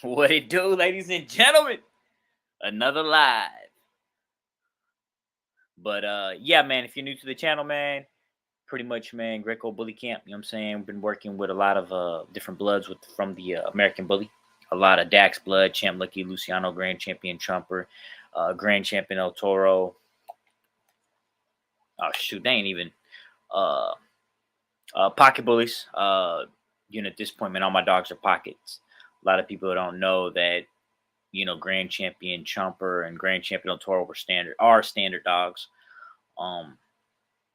What it do, ladies and gentlemen? Another live. But yeah, man, if you're new to the channel, man, pretty much, man, Greco Bully Camp. You know what I'm saying? We've been working with a lot of different bloods from the American Bully. A lot of Dax Blood, Champ Lucky, Luciano, Grand Champion Trumper, Grand Champion El Toro. Oh shoot, they ain't even uh pocket bullies. At this point, man, all my dogs are pockets. A lot of people don't know that Grand Champion Chomper and Grand Champion El Toro are standard dogs. Um,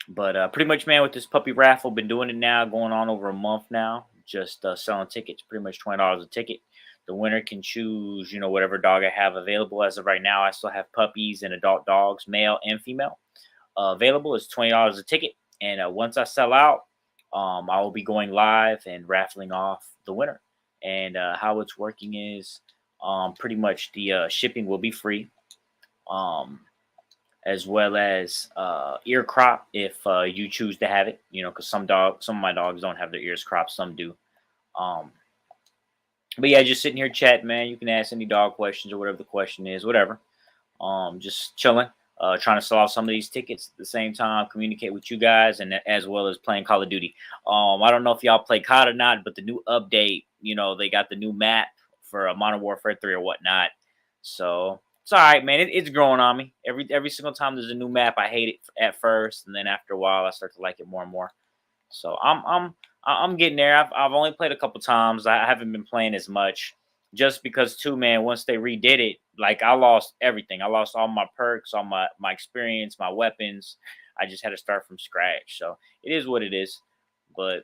but pretty much, man, with this puppy raffle, been doing it now, going on over a month now. Just selling tickets, pretty much $20 a ticket. The winner can choose, whatever dog I have available. As of right now, I still have puppies and adult dogs, male and female, available. It's $20 a ticket, and once I sell out, I will be going live and raffling off the winner. And how it's working is pretty much the shipping will be free, um, as well as ear crop if you choose to have it. Because some of my dogs don't have their ears cropped, some do. Um, but yeah, just sitting here chatting, man. You can ask any dog questions or whatever the question is, whatever. Just chilling, trying to sell off some of these tickets at the same time, communicate with you guys, and as well as playing Call of Duty. I don't know if y'all play COD or not, but the new update, they got the new map for Modern Warfare 3 or whatnot. So it's all right, man. It's growing on me. Every single time there's a new map, I hate it at first, and then after a while, I start to like it more and more. So I'm getting there. I've only played a couple times. I haven't been playing as much, just because too, man. Once they redid it, like I lost everything. I lost all my perks, all my experience, my weapons. I just had to start from scratch. So it is what it is. But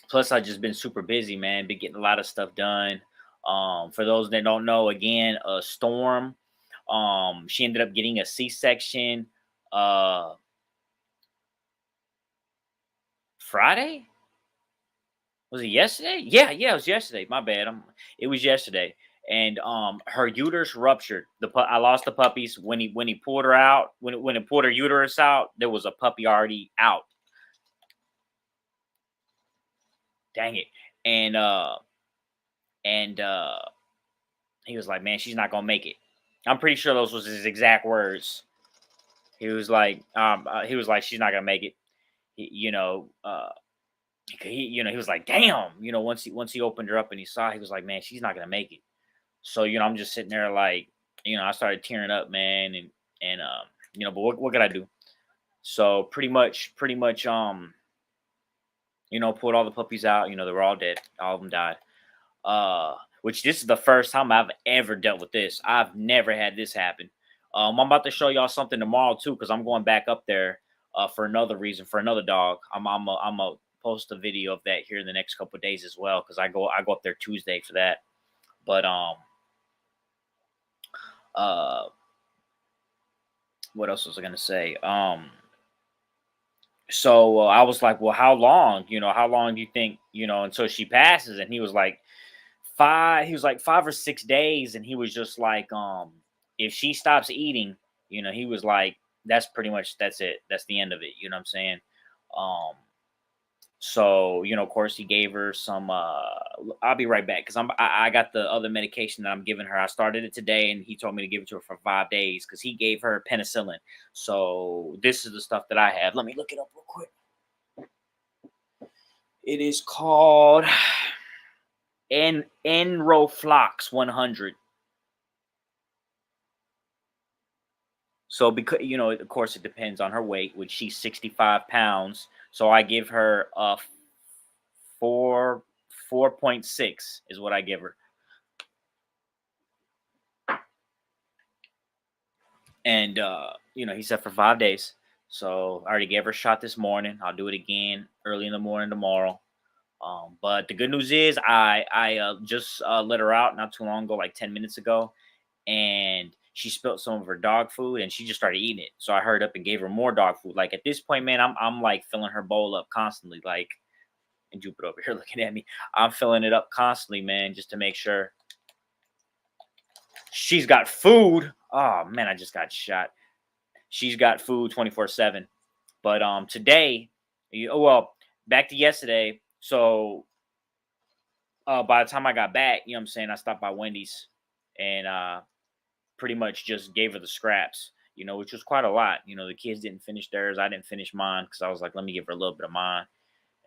plus, I just been super busy, man. Been getting a lot of stuff done. For those that don't know, again, Storm, she ended up getting a C-section. Friday? Was it yesterday? Yeah, it was yesterday. My bad. It was yesterday, and her uterus ruptured. I lost the puppies when he pulled her out. When it pulled her uterus out, there was a puppy already out. Dang it! And he was like, "Man, she's not gonna make it." I'm pretty sure those was his exact words. He was like, "She's not gonna make it." He, he was like, "Damn!" Once he opened her up and he saw, he was like, "Man, she's not gonna make it." So, I'm just sitting there like, I started tearing up, man, and but what could I do? So pretty much, pulled all the puppies out. They were all dead. All of them died. Which this is the first time I've ever dealt with this. I've never had this happen. I'm about to show y'all something tomorrow too, because I'm going back up there for another reason, for another dog. I'm a post a video of that here in the next couple of days as well, because I go up there Tuesday for that. But uh what else was I gonna say? So I was like, well, how long? How long do you think, until she passes? And he was like 5 or 6 days, and he was just like, if she stops eating, he was like, that's it. That's the end of it. You know what I'm saying? Um, So, of course, he gave her some. I'll be right back, because I got the other medication that I'm giving her. I started it today, and he told me to give it to her for 5 days, because he gave her penicillin. So this is the stuff that I have. Let me look it up real quick. It is called Enroflox 100. So because of course, it depends on her weight, which she's 65 pounds. So I give her a 4.6 is what I give her. And he said for 5 days. So I already gave her a shot this morning. I'll do it again early in the morning tomorrow. But the good news is I just let her out not too long ago, like 10 minutes ago, and she spilled some of her dog food, and she just started eating it. So I hurried up and gave her more dog food. Like at this point, man, I'm like filling her bowl up constantly. Like, and Jupiter over here looking at me, I'm filling it up constantly, man, just to make sure she's got food. Oh man, I just got shot. She's got food 24/7. But today, well, back to yesterday. So by the time I got back, you know what I'm saying, I stopped by Wendy's and pretty much just gave her the scraps, which was quite a lot. The kids didn't finish theirs. I didn't finish mine because I was like, let me give her a little bit of mine.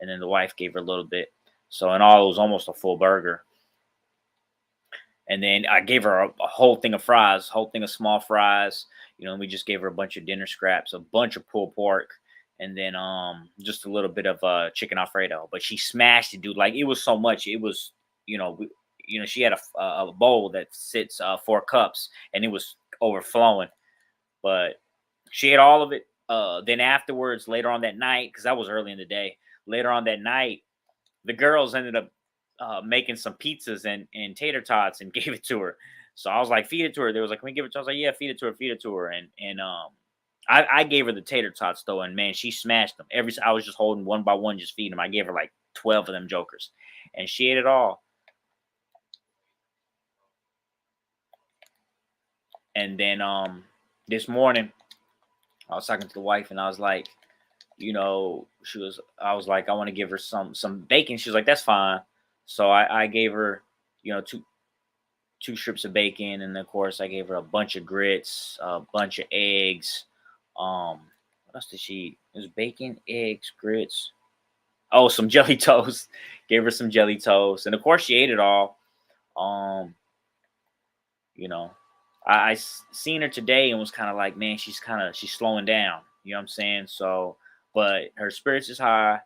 And then the wife gave her a little bit. So in all, it was almost a full burger. And then I gave her a whole thing of fries, whole thing of small fries. And we just gave her a bunch of dinner scraps, a bunch of pulled pork, and then just a little bit of chicken Alfredo. But she smashed it, dude. Like it was so much. It was, she had a bowl that sits 4 cups, and it was overflowing. But she ate all of it. Then afterwards, later on that night, because that was early in the day, later on that night, the girls ended up making some pizzas and tater tots and gave it to her. So I was like, feed it to her. They was like, can we give it to her? I was like, yeah, feed it to her. And I gave her the tater tots though, and man, she smashed them. I was just holding one by one, just feeding them. I gave her like 12 of them jokers, and she ate it all. And then this morning, I was talking to the wife, and I was like, I was like, I want to give her some bacon. She was like, that's fine. So I gave her, two strips of bacon, and of course I gave her a bunch of grits, a bunch of eggs. What else did she eat? It was bacon, eggs, grits. Oh, some jelly toast. Gave her some jelly toast, and of course she ate it all. Um, you know, seen her today and was kind of like, man, she's slowing down. You know what I'm saying? So, but her spirits is high,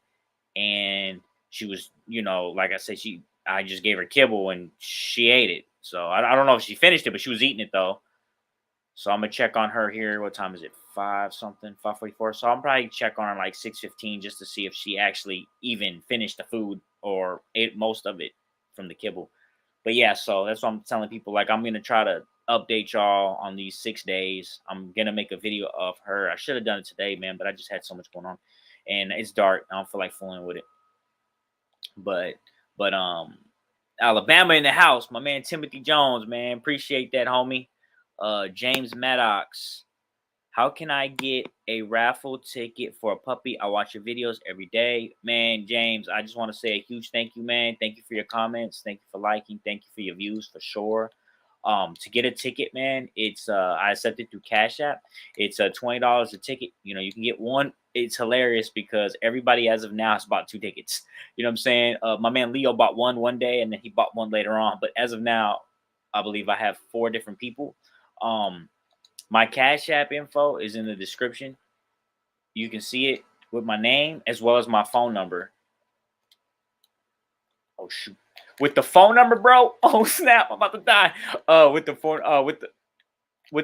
and she was, like I said, I just gave her kibble and she ate it. So I don't know if she finished it, but she was eating it though. So I'm gonna check on her here. What time is it? 5:44. So I'm probably check on her like 6:15 just to see if she actually even finished the food or ate most of it from the kibble. But yeah, so that's what I'm telling people. Like I'm gonna try to update y'all on these 6 days. I'm gonna make a video of her. I should have done it today, man, but I just had so much going on, and it's dark. I don't feel like fooling with it. But Alabama in the house, my man Timothy Jones, man. Appreciate that, homie. James Maddox. How can I get a raffle ticket for a puppy? I watch your videos every day. Man, James, I just want to say a huge thank you, man. Thank you for your comments. Thank you for liking. Thank you for your views for sure. To get a ticket, man, it's I accept it through Cash App. It's $20 a ticket. You can get one. It's hilarious because everybody as of now has bought 2 tickets. You know what I'm saying? My man Leo bought one day, and then he bought one later on. But as of now, I believe I have 4 different people. My Cash App info is in the description. You can see it with my name as well as my phone number. Oh shoot. With the phone number, bro. Oh snap, I'm about to die. With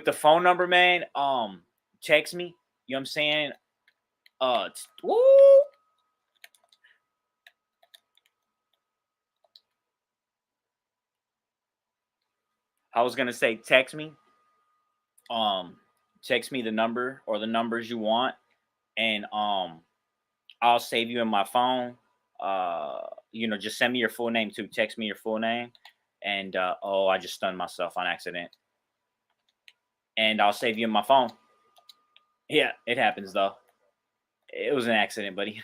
the phone number, man. Text me. You know what I'm saying? Woo. I was gonna say text me. Um, Text me the number or the numbers you want, and I'll save you in my phone. Just send me your full name too. Text me your full name, and I just stunned myself on accident, and I'll save you in my phone. Yeah, it happens though. It was an accident, buddy.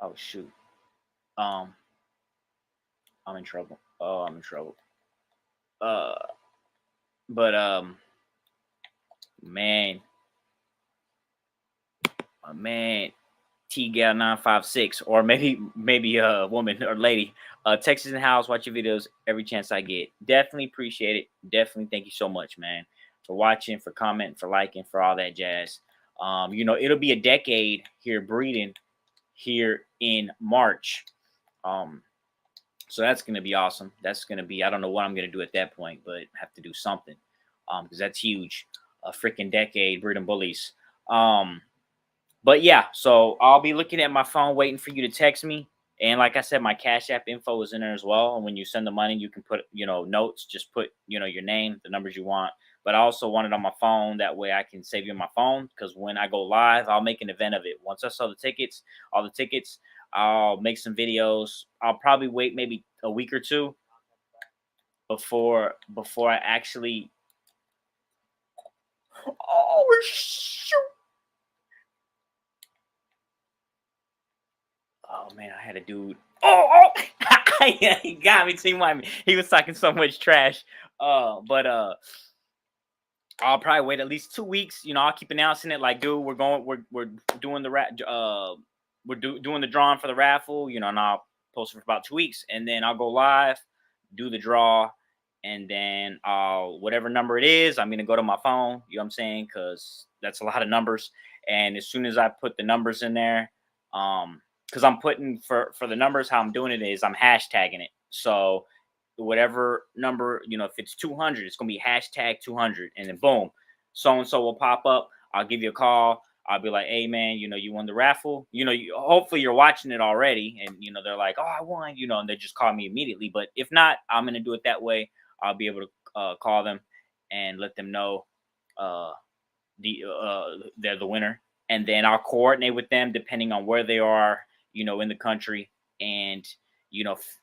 Oh shoot. Um, I'm in trouble. Oh, I'm in trouble. Uh, but man, my man, T Gal 956, or maybe a woman or lady. Texas in the house, watch your videos every chance I get. Definitely appreciate it. Definitely thank you so much, man, for watching, for commenting, for liking, for all that jazz. It'll be a decade here breeding here in March. So that's gonna be awesome. That's gonna be, I don't know what I'm gonna do at that point, but have to do something. Because that's huge. A freaking decade breeding bullies. But yeah, so I'll be looking at my phone waiting for you to text me. And like I said, my Cash App info is in there as well. And when you send the money, you can put, notes, just put, your name, the numbers you want. But I also want it on my phone. That way I can save you on my phone. Because when I go live, I'll make an event of it. Once I sell all the tickets, I'll make some videos. I'll probably wait maybe a week or two before I actually. Oh shoot. Oh man, I had a dude. Yeah, he got me. Team Miami. He was talking so much trash. But I'll probably wait at least 2 weeks. I'll keep announcing it. Like, dude, we're doing the doing the drawing for the raffle. And I'll post it for about 2 weeks, and then I'll go live, do the draw, and then I'll whatever number it is, I'm gonna go to my phone. You know what I'm saying? Because that's a lot of numbers. And as soon as I put the numbers in there, because I'm putting for the numbers, how I'm doing it is I'm hashtagging it. So whatever number, if it's 200, it's gonna be hashtag 200, and then boom, so and so will pop up. I'll give you a call. I'll be like, hey man, you won the raffle. Hopefully you're watching it already, and they're like, oh, I won. And they just call me immediately. But if not, I'm gonna do it that way. I'll be able to call them and let them know uh, they're the winner, and then I'll coordinate with them depending on where they are, in the country, and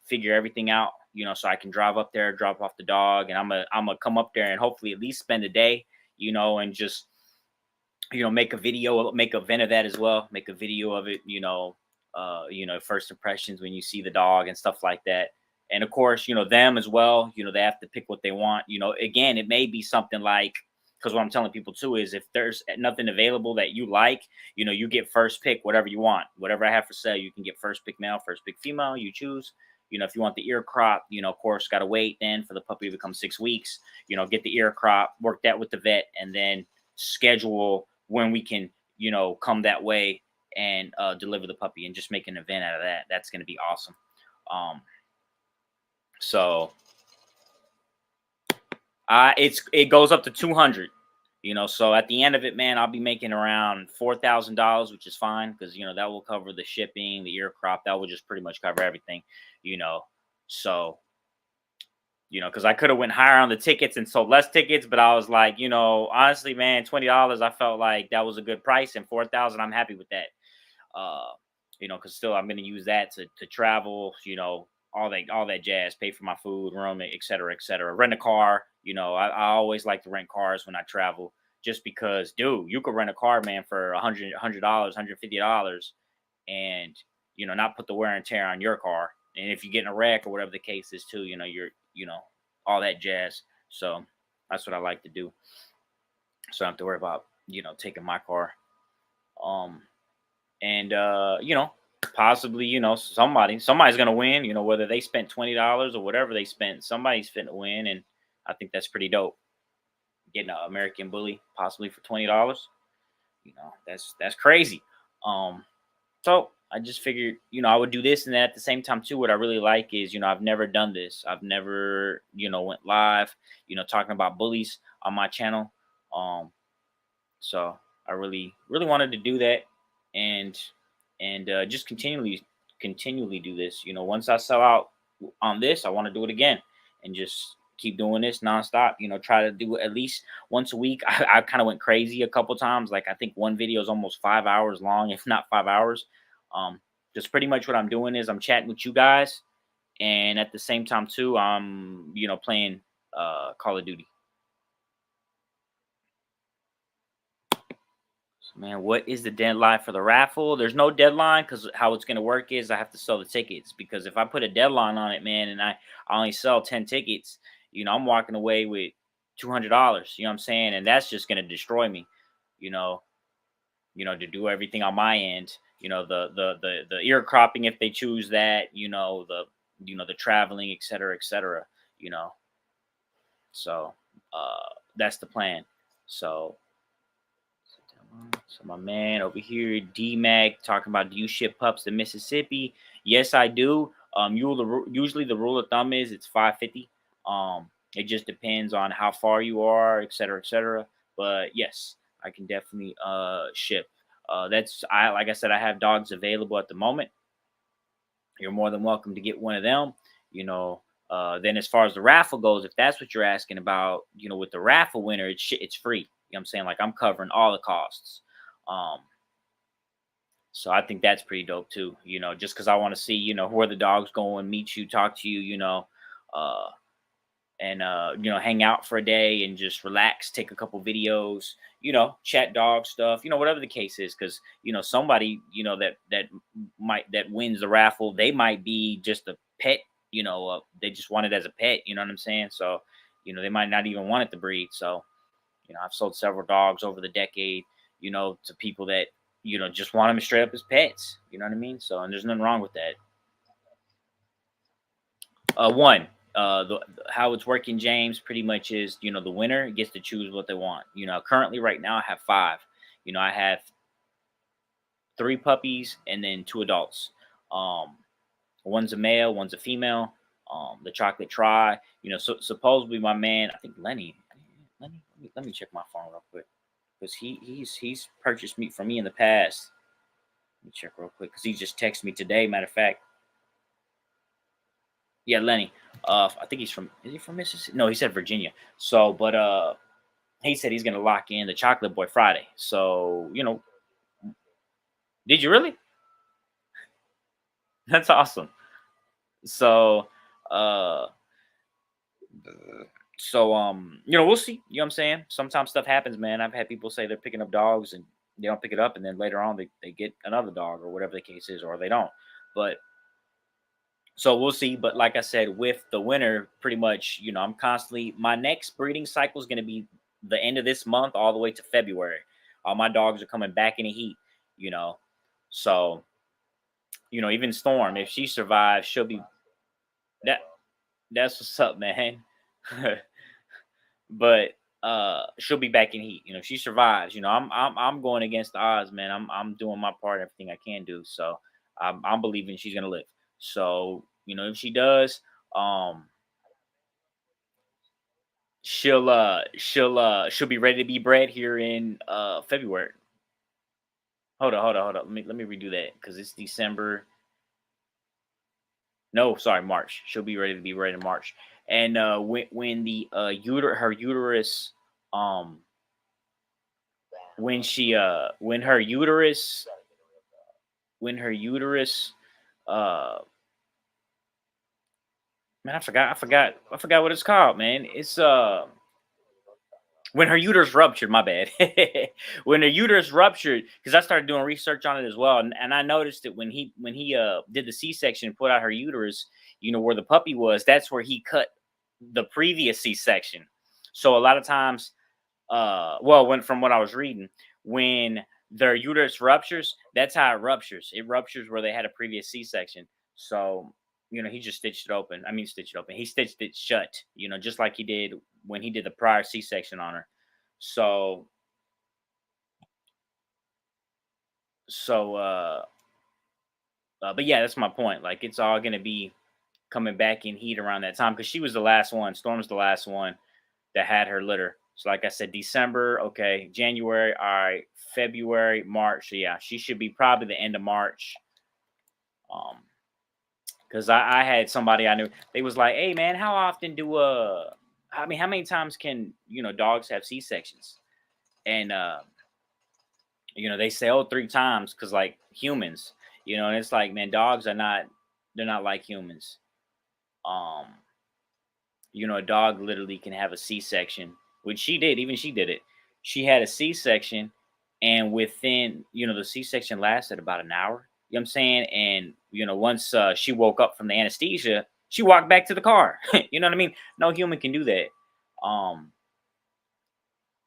figure everything out, so I can drive up there, drop off the dog, and I'm gonna come up there and hopefully at least spend a day, and just make a video, make a vent of that as well, make a video of it, first impressions when you see the dog and stuff like that. And of course, them as well, they have to pick what they want. Again, it may be something like, because what I'm telling people too is if there's nothing available that you like, you get first pick, whatever you want. Whatever I have for sale, you can get first pick male, first pick female, you choose. If you want the ear crop, of course, got to wait then for the puppy to become 6 weeks, get the ear crop, work that with the vet, and then schedule when we can, come that way and deliver the puppy and just make an event out of that. That's going to be awesome. So it goes up to 200, so at the end of it, man, I'll be making around $4,000, which is fine because that will cover the shipping, the ear crop, that will just pretty much cover everything, so because I could have went higher on the tickets and sold less tickets, but I was like, honestly, man, $20, I felt like that was a good price, and 4,000, I'm happy with that. Because still I'm going to use that to travel, all that jazz, pay for my food, room, et cetera, et cetera. Rent a car. I always like to rent cars when I travel, just because, dude, you could rent a car, man, for $100, $150, and not put the wear and tear on your car. And if you get in a wreck or whatever the case is, too, you're all that jazz. So that's what I like to do. So I don't have to worry about taking my car. And possibly somebody's gonna win, whether they spent $20 or whatever they spent, somebody's finna win. And I think that's pretty dope, getting an American Bully possibly for $20. That's crazy. So I just figured, I would do this. And then at the same time too, what I really like is, I've never done this. I've never, went live, talking about bullies on my channel. So I really wanted to do that, and just continually do this. Once I sell out on this, I want to do it again and just keep doing this nonstop. Try to do it at least once a week. I kind of went crazy a couple times. Like I think one video is almost 5 hours long, if not 5 hours. Just pretty much what I'm doing is I'm chatting with you guys, and at the same time too, I'm playing Call of Duty. Man, what is the deadline for the raffle? There's no deadline, because how it's going to work is I have to sell the tickets. Because if I put a deadline on it, man, and I only sell 10 tickets, I'm walking away with $200. You know what I'm saying? And that's just going to destroy me. To do everything on my end. The ear cropping if they choose that. The traveling, et cetera, et cetera. So that's the plan. So my man over here, D-Mac, talking about, do you ship pups to Mississippi? Yes, I do. Usually the rule of thumb is it's $550. It just depends on how far you are, et cetera, et cetera. But yes, I can definitely ship. Like I said, I have dogs available at the moment. You're more than welcome to get one of them. Then as far as the raffle goes, if that's what you're asking about, with the raffle winner, it's free. You know what I'm saying? Like I'm covering all the costs. So I think that's pretty dope too, just because I want to see, where the dog's going, meet you, talk to you, and hang out for a day and just relax, take a couple videos, chat dog stuff, whatever the case is. Because somebody that wins the raffle, they might be just a pet. They just want it as a pet. You know what I'm saying? So they might not even want it to breed. So I've sold several dogs over the decade, to people that just want them straight up as pets. You know what I mean? So, and there's nothing wrong with that. One, how it's working, James, pretty much is the winner gets to choose what they want. Currently right now I have five. I have three puppies and then two adults. Um, one's a male, one's a female. The chocolate try. So supposedly my man, I think let me check my phone real quick because he's purchased meat from me in the past. Let me check real quick because he just texted me today. Matter of fact, yeah, Lenny. I think is he from Mississippi? No, he said Virginia. So, but he said he's gonna lock in the Chocolate Boy Friday. So, did you really? That's awesome. So, uh, we'll see. You know what I'm saying? Sometimes stuff happens, man. I've had people say they're picking up dogs and they don't pick it up, and then later on they get another dog or whatever the case is, or they don't. But so we'll see. But like I said, with the winter, pretty much, I'm constantly my next breeding cycle is going to be the end of this month all the way to February. All my dogs are coming back in the heat, you know. So, even Storm, if she survives, she'll be that that's what's up, man. But she'll be back in heat. If she survives, I'm going against the odds, man. I'm doing my part, everything I can do. So I'm believing she's gonna live. So, if she does, um, she'll be ready to be bred here in February. Hold on. Let me redo that because it's December. No, sorry, March. She'll be ready to be bred in March. And when the her uterus um when she when her uterus uh man, I forgot what it's called, man. It's when her uterus ruptured, my bad. When her uterus ruptured, because I started doing research on it as well, and I noticed that when he did the C-section and put out her uterus, where the puppy was, that's where he cut the previous C-section. So a lot of times, well, when from what I was reading, when their uterus ruptures, that's how it ruptures. It ruptures where they had a previous C-section. So he just stitched it open. I mean, stitched it open. He stitched it shut. Just like he did when he did the prior C-section on her. So so but yeah, that's my point. Like it's all gonna be coming back in heat around that time because she was the last one. Storm's the last one that had her litter. So like I said, December, okay, January, all right, February, March. So yeah, she should be probably the end of March. Um, because I had somebody I knew, they was like, hey man, how often do I mean how many times can dogs have C sections? And they say, oh, three times because like humans, and it's like, man, dogs are not, they're not like humans. Um, a dog literally can have a C-section, which she did. Even she did it. She had a C-section, and within, the C-section lasted about an hour. You know what I'm saying? And once she woke up from the anesthesia, she walked back to the car. You know what I mean? No human can do that. Um,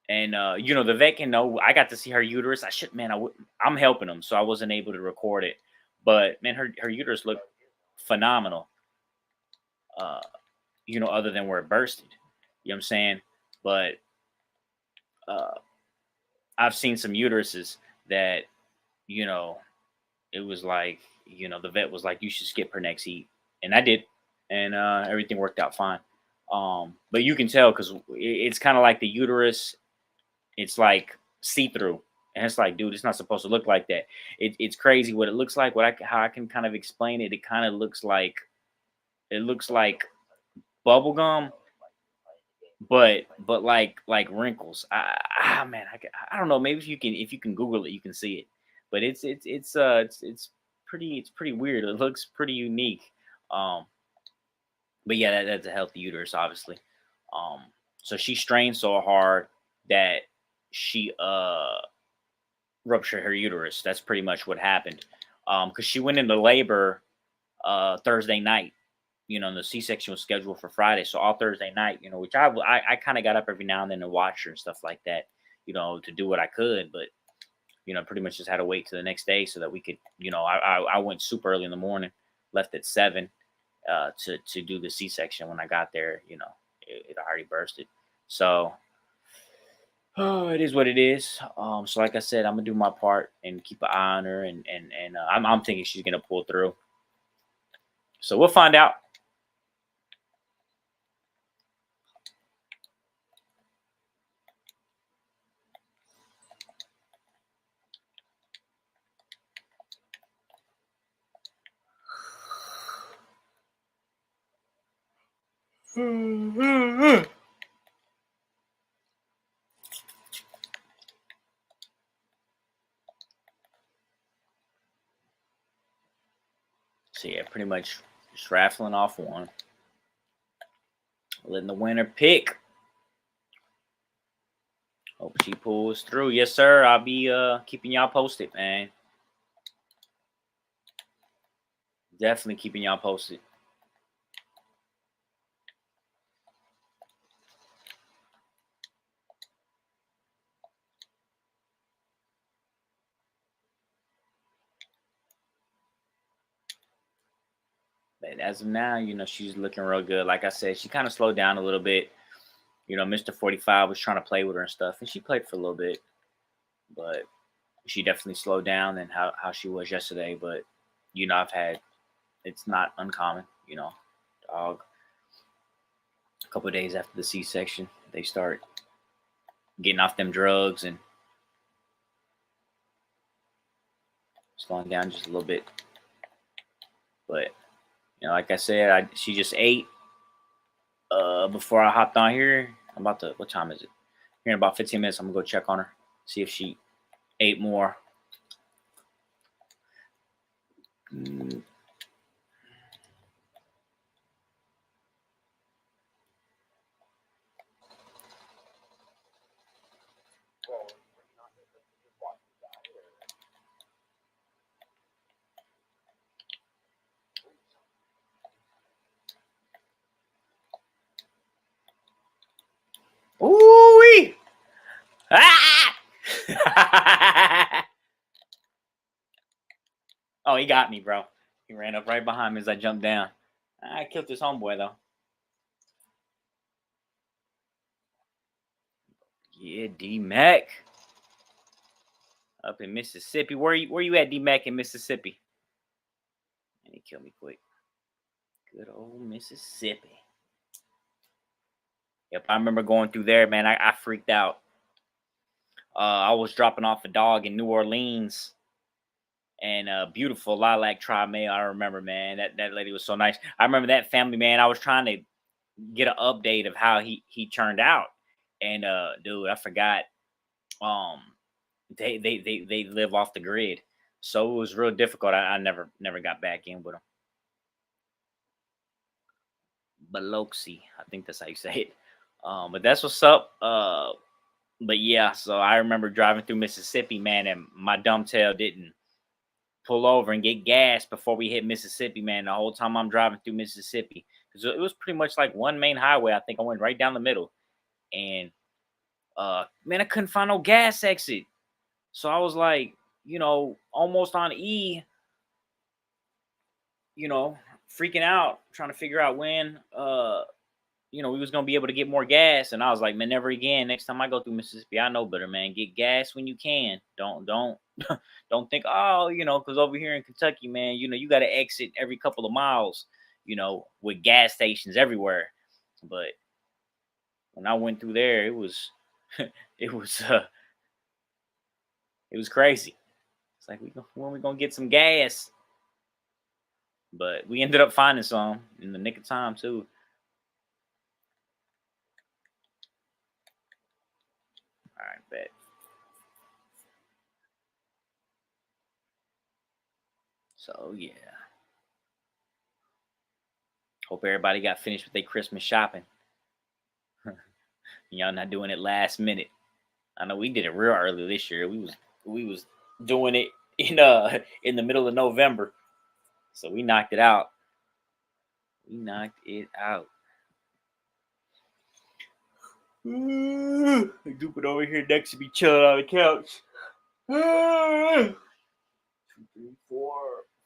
and the vet can know. I got to see her uterus. I should, man. I'm helping them, so I wasn't able to record it. But man, her uterus looked phenomenal. Uh, other than where it bursted. You know what I'm saying? But uh, I've seen some uteruses that, you know, it was like, the vet was like, you should skip her next heat. And I did. And everything worked out fine. But you can tell because it's kind of like the uterus, it's like see through. And it's like, dude, it's not supposed to look like that. It's crazy what it looks like. How I can kind of explain it. It kind of looks like bubble gum, but like wrinkles. Man, I don't know. Maybe if you can Google it, you can see it. But it's pretty weird. It looks pretty unique. Um, but yeah, that's a healthy uterus, obviously. So she strained so hard that she ruptured her uterus. That's pretty much what happened. Because she went into labor Thursday night. And the C-section was scheduled for Friday, so all Thursday night. Which I kind of got up every now and then to watch her and stuff like that. To do what I could, but pretty much just had to wait till the next day so that we could. I went super early in the morning, left at 7 to do the C-section. When I got there, it already bursted. So it is what it is. So like I said, I'm gonna do my part and keep an eye on her, and I'm thinking she's gonna pull through. So we'll find out. So yeah, pretty much just raffling off one, letting the winner pick. Hope she pulls through. Yes, sir. I'll be keeping y'all posted, man. Definitely keeping y'all posted. But as of now, she's looking real good. Like I said, she kind of slowed down a little bit. Mr. 45 was trying to play with her and stuff, and she played for a little bit, but she definitely slowed down than how she was yesterday. But it's not uncommon. Dog. A couple of days after the C-section, they start getting off them drugs and slowing down just a little bit. But like I said, she just ate before I hopped on here. I'm about to. What time is it? Here in about 15 minutes, I'm gonna go check on her, see if she ate more. Ooh-wee! Ah! Oh, he got me, bro. He ran up right behind me as I jumped down. I killed this homeboy though. Yeah, D-Mac. Up in Mississippi. Where you at, D-Mac, in Mississippi? And he killed me quick. Good old Mississippi. Yep, I remember going through there, man. I freaked out. I was dropping off a dog in New Orleans, and beautiful lilac tribe male. I remember, man. That lady was so nice. I remember that family, man. I was trying to get an update of how he turned out, and dude, I forgot. Um, they live off the grid, so it was real difficult. I never got back in with them. Biloxi, I think that's how you say it. But that's what's up. But yeah, so I remember driving through Mississippi, man, and my dumb tail didn't pull over and get gas before we hit Mississippi, man. The whole time I'm driving through Mississippi, because it was pretty much like one main highway. I think I went right down the middle, and man, I couldn't find no gas exit. So I was like, almost on E, freaking out, trying to figure out when we was gonna be able to get more gas. And I was like, man, never again. Next time I go through Mississippi, I know better, man. Get gas when you can. Don't don't think, oh, because over here in Kentucky, man, you got to exit every couple of miles, with gas stations everywhere. But when I went through there, it was it was it was crazy. It's like, when we gonna get some gas? But we ended up finding some in the nick of time too. All right, bet. So yeah, hope everybody got finished with their Christmas shopping. Y'all not doing it last minute. I know we did it real early this year. We was doing it in the middle of November. So we knocked it out. We knocked it out. Dupe over here next to me chilling on the couch. 2, 3, 4,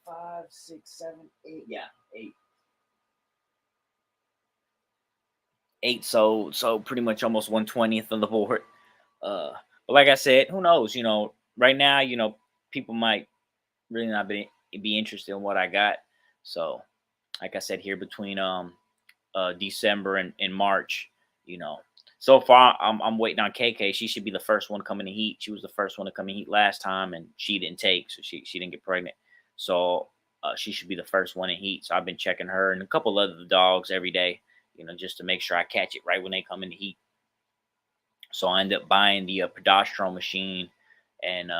5, 6, 7, 8. Yeah, 8. 8. So pretty much almost 1/20th on the board. But like I said, who knows? Right now, people might really not be interested in what I got. So, like I said, here between December and March, you know. So far, I'm waiting on KK. She should be the first one coming to heat. She was the first one to come in heat last time, and she didn't take, so she didn't get pregnant. So she should be the first one in heat. So I've been checking her and a couple other dogs every day, just to make sure I catch it right when they come into heat. So I ended up buying the progesterone machine, and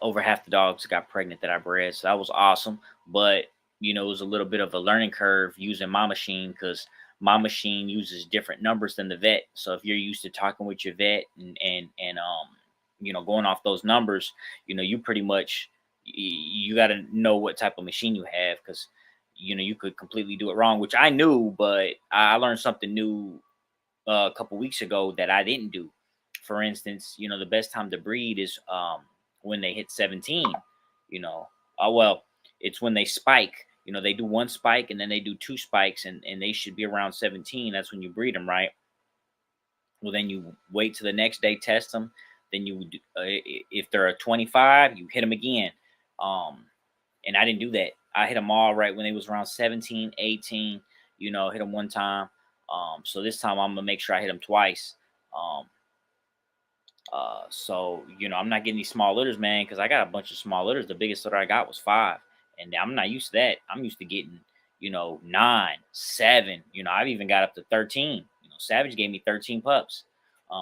over half the dogs got pregnant that I bred. So that was awesome. But it was a little bit of a learning curve using my machine, because my machine uses different numbers than the vet. So if you're used to talking with your vet and going off those numbers, you pretty much you got to know what type of machine you have, because you could completely do it wrong, which I knew, but I learned something new a couple weeks ago that I didn't do. For instance, the best time to breed is when they hit 17. Well, it's when they spike. They do one spike and then they do two spikes, and they should be around 17. That's when you breed them, right? Well, then you wait till the next day, test them. Then if they're a 25, you hit them again. And I didn't do that. I hit them all right when they was around 17, 18. Hit them one time. So this time I'm gonna make sure I hit them twice. So I'm not getting these small litters, man, because I got a bunch of small litters. The biggest litter I got was 5, and I'm not used to that. I'm used to getting 9, 7. I've even got up to 13. Savage gave me 13 pups.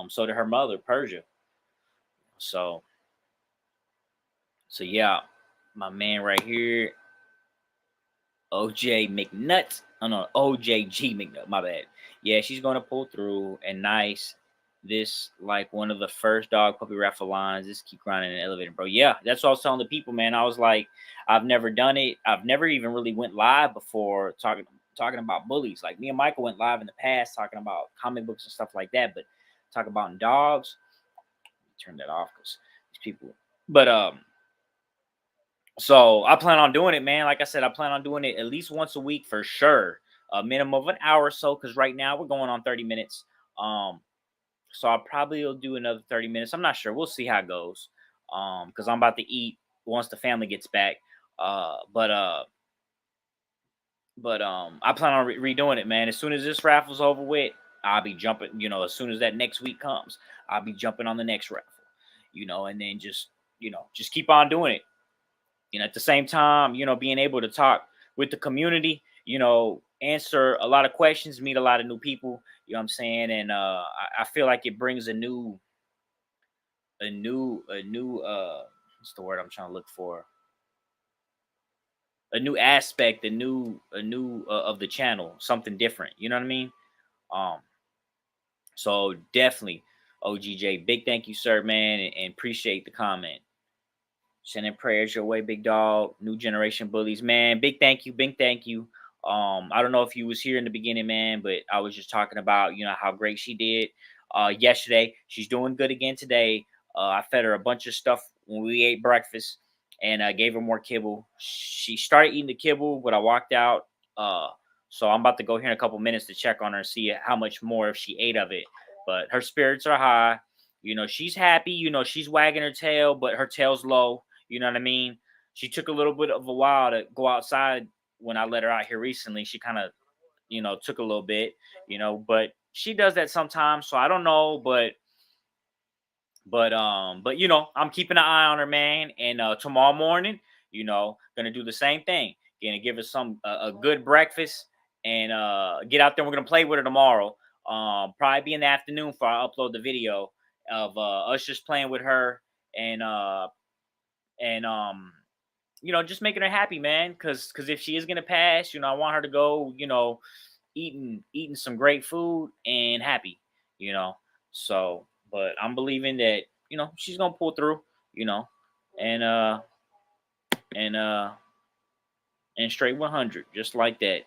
So did her mother, Persia. So yeah, my man right here, OJ McNuts. Oh no, OJG McNut. My bad. Yeah, she's gonna pull through, and nice. This like one of the first dog puppy raffle lines. Just keep grinding in the elevator, bro. Yeah, that's what I was telling the people, man. I was like, I've never done it. I've never even really went live before talking about bullies. Like me and Michael went live in the past talking about comic books and stuff like that, but talk about dogs. Turn that off because these people. But so I plan on doing it, man. Like I said, I plan on doing it at least once a week for sure. A minimum of an hour or so, because right now we're going on 30 minutes. So I probably will do another 30 minutes. I'm not sure. We'll see how it goes. Because I'm about to eat once the family gets back. But I plan on redoing it, man. As soon as this raffle's over with, I'll be jumping. As soon as that next week comes, I'll be jumping on the next raffle. And then just keep on doing it. At the same time, being able to talk with the community, answer a lot of questions, meet a lot of new people, what I'm saying? And I feel like it brings a new what's the word I'm trying to look for? A new aspect, a new of the channel, something different. You know what I mean? Um, so definitely, OGJ, big thank you, sir, man, and appreciate the comment. Sending prayers your way, big dog. New generation bullies, man. Big thank you, big thank you. I don't know if you was here in the beginning, man, but I was just talking about how great she did yesterday. She's doing good again today. I fed her a bunch of stuff when we ate breakfast, and gave her more kibble. She started eating the kibble, but I walked out. So I'm about to go here in a couple minutes to check on her and see how much more if she ate of it. But her spirits are high. She's happy. She's wagging her tail, but her tail's low. You know what I mean? She took a little bit of a while to go outside when I let her out here recently. She kind of, took a little bit, but she does that sometimes. So I don't know, but I'm keeping an eye on her, man. And tomorrow morning, gonna do the same thing. Gonna give her some a good breakfast and get out there. We're gonna play with her tomorrow. Probably be in the afternoon before I upload the video of us just playing with her and just making her happy, man. Because if she is gonna pass, I want her to go, eating some great food and happy, you know. So, but I'm believing that she's gonna pull through, you know, and and uh and straight 100 just like that.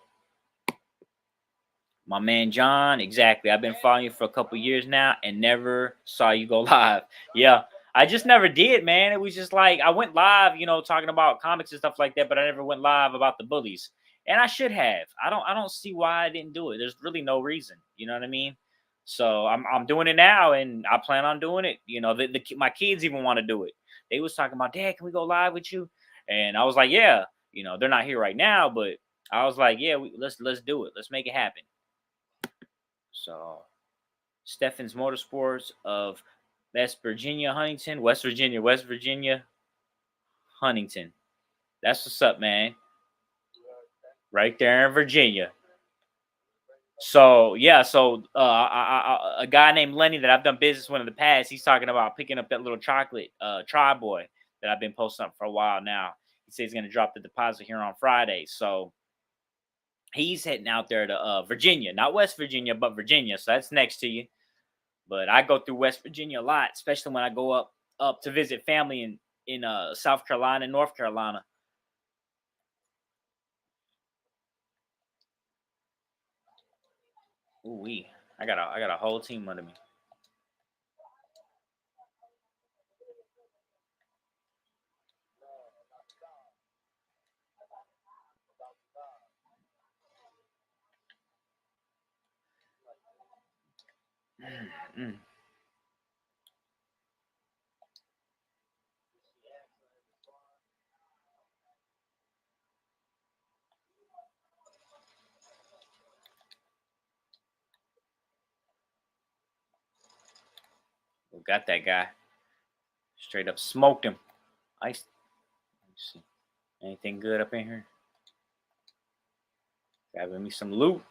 My man John, exactly. I've been following you for a couple years now and never saw you go live. Yeah, I just never did, man. It was just like I went live, talking about comics and stuff like that, but I never went live about the bullies. And I should have. I don't see why I didn't do it. There's really no reason. You know what I mean? So I'm doing it now, and I plan on doing it. My kids even want to do it. They was talking about, Dad, can we go live with you? And I was like, yeah. They're not here right now, but I was like, yeah, let's do it. Let's make it happen. So Steffens Motorsports of West Virginia, Huntington. That's what's up, man. Right there in Virginia. So yeah, a guy named Lenny that I've done business with in the past, he's talking about picking up that little chocolate Tri Boy that I've been posting up for a while now. He says he's gonna drop the deposit here on Friday. So he's heading out there to Virginia, not West Virginia, but Virginia. So that's next to you. But I go through West Virginia a lot, especially when I go up to visit family in South Carolina, North Carolina. Ooh wee. I got a whole team under me. Mm. We got that guy. Straight up smoked him. Ice. Let me see. Anything good up in here? Grabbing me some loot.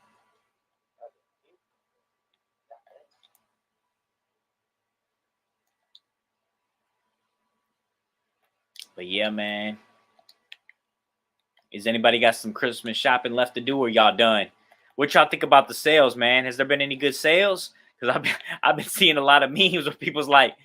But yeah, man. Is anybody got some Christmas shopping left to do, or y'all done? What y'all think about the sales, man? Has there been any good sales? Because I've been seeing a lot of memes where people's like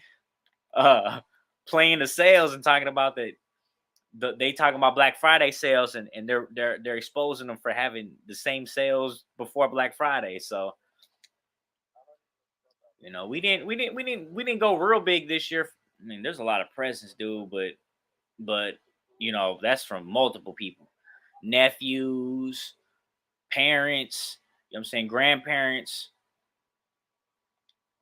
uh playing the sales and talking about they talking about Black Friday sales, and they're exposing them for having the same sales before Black Friday. So we didn't go real big this year. I mean, there's a lot of presents, dude, but that's from multiple people, nephews, parents. You know what I'm saying, grandparents.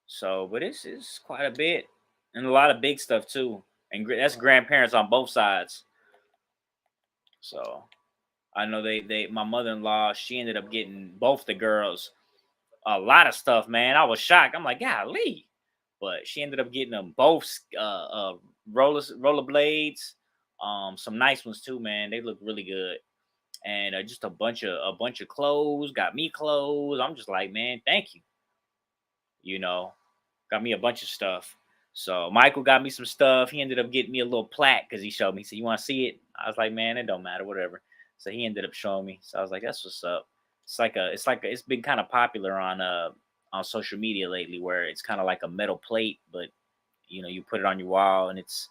So, but it's quite a bit, and a lot of big stuff too. And that's grandparents on both sides. So I know they my mother-in-law, she ended up getting both the girls a lot of stuff, man. I was shocked. I'm like, golly. But she ended up getting them both rollerblades, some nice ones too, man. They look really good. And just a bunch of clothes, got me clothes. I'm just like, man, thank you. You know, got me a bunch of stuff. So Michael got me some stuff. He ended up getting me a little plaque because he showed me. He said, "You want to see it?" I was like, "Man, it don't matter, whatever." So he ended up showing me. So I was like, "That's what's up." It's been kind of popular on social media lately, where it's kind of like a metal plate, but you put it on your wall, and it's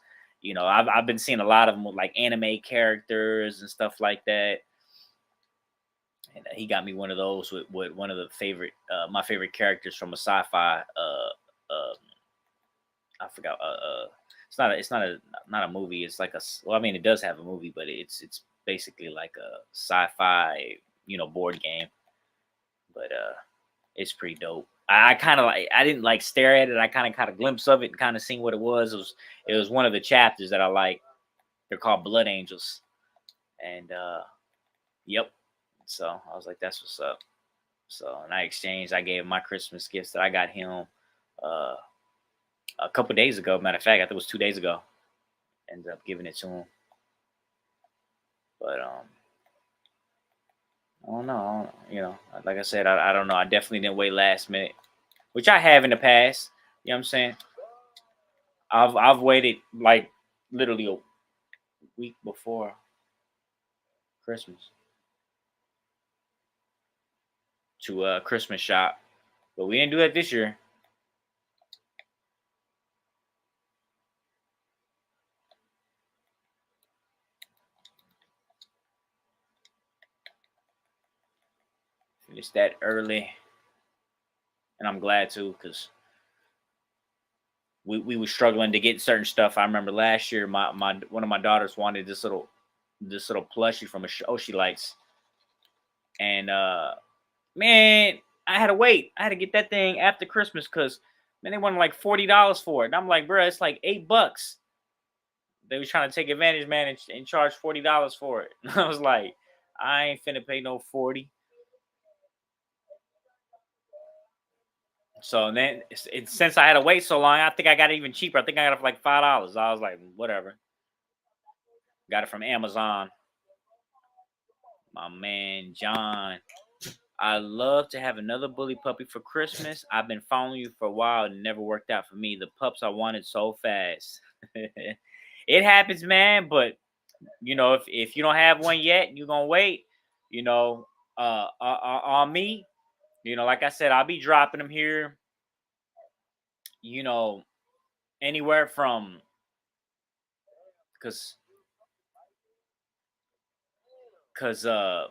I've been seeing a lot of them with like anime characters and stuff like that. And he got me one of those with one of the favorite my favorite characters from a sci-fi I forgot. It's not a movie. It's like well, I mean, it does have a movie, but it's basically like a sci-fi, board game. But it's pretty dope. I kind of like. I didn't like stare at it. I kind of caught a glimpse of it and kind of seen what it was. It was one of the chapters that I like. They're called Blood Angels, and yep. So I was like, that's what's up. So and I exchanged. I gave him my Christmas gifts that I got him. Uh, a couple days ago. Matter of fact, I think it was 2 days ago. Ended up giving it to him, but I don't know. Like I said, I don't know. I definitely didn't wait last minute, which I have in the past. You know what I'm saying? I've waited like literally a week before Christmas. to Christmas shop. But we didn't do that this year. It's that early, and I'm glad to, because we were struggling to get certain stuff. I remember last year, my one of my daughters wanted this little plushie from a show she likes, and man, I had to wait. I had to get that thing after Christmas because man, they wanted like $40 for it, and I'm like, bro, it's like $8. They was trying to take advantage, man, and charge $40 for it. I was like, I ain't finna pay no 40. So then, since I had to wait so long, I think I got it even cheaper. I think I got it for like $5. I was like, whatever. Got it from Amazon. My man John. I love to have another bully puppy for Christmas. I've been following you for a while and it never worked out for me. The pups I wanted so fast. It happens, man. But you know, if you don't have one yet, you're gonna wait. You know, on me. You know, like I said, I'll be dropping them here. You know, anywhere from because because my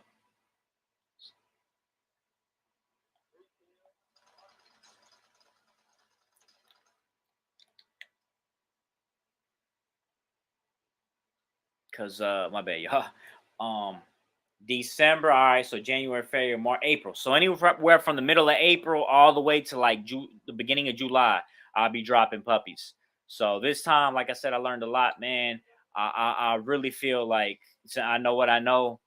bad, y'all. Um, December, all right. So January, February, March, April. So anywhere from the middle of April all the way to like the beginning of July, I'll be dropping puppies. So this time, like I said, I learned a lot, man. I really feel like I know what I know.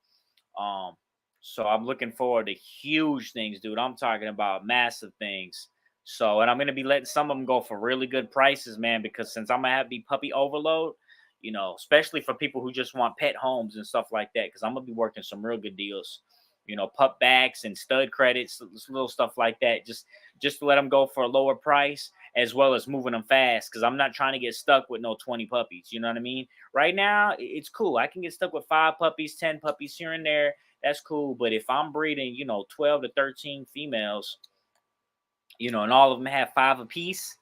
Um, so I'm looking forward to huge things, dude. I'm talking about massive things. So, and I'm gonna be letting some of them go for really good prices, man, because since I'm gonna have be puppy overload, you know, especially for people who just want pet homes and stuff like that, because I'm gonna be working some real good deals. You know, pup backs and stud credits, little stuff like that. Just to let them go for a lower price, as well as moving them fast. Because I'm not trying to get stuck with no 20 puppies. You know what I mean? Right now, it's cool. I can get stuck with 5 puppies, 10 puppies here and there. That's cool. But if I'm breeding, you know, 12 to 13 females, you know, and all of them have 5 apiece,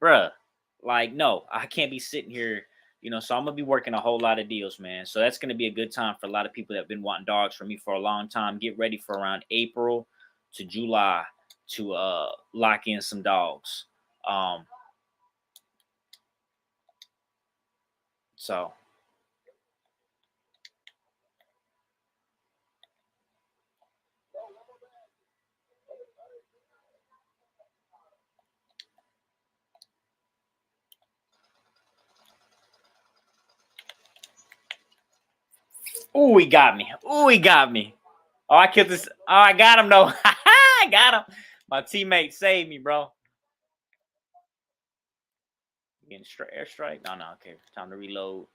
bruh, like, no, I can't be sitting here, you know. So I'm gonna be working a whole lot of deals, man. So that's gonna be a good time for a lot of people that have been wanting dogs from me for a long time. Get ready for around April to July to lock in some dogs. Um, so ooh, he got me. Ooh, he got me. Oh, I killed this. Oh, I got him though. I got him. My teammate saved me, bro. Getting straight airstrike. No, no, okay. Time to reload.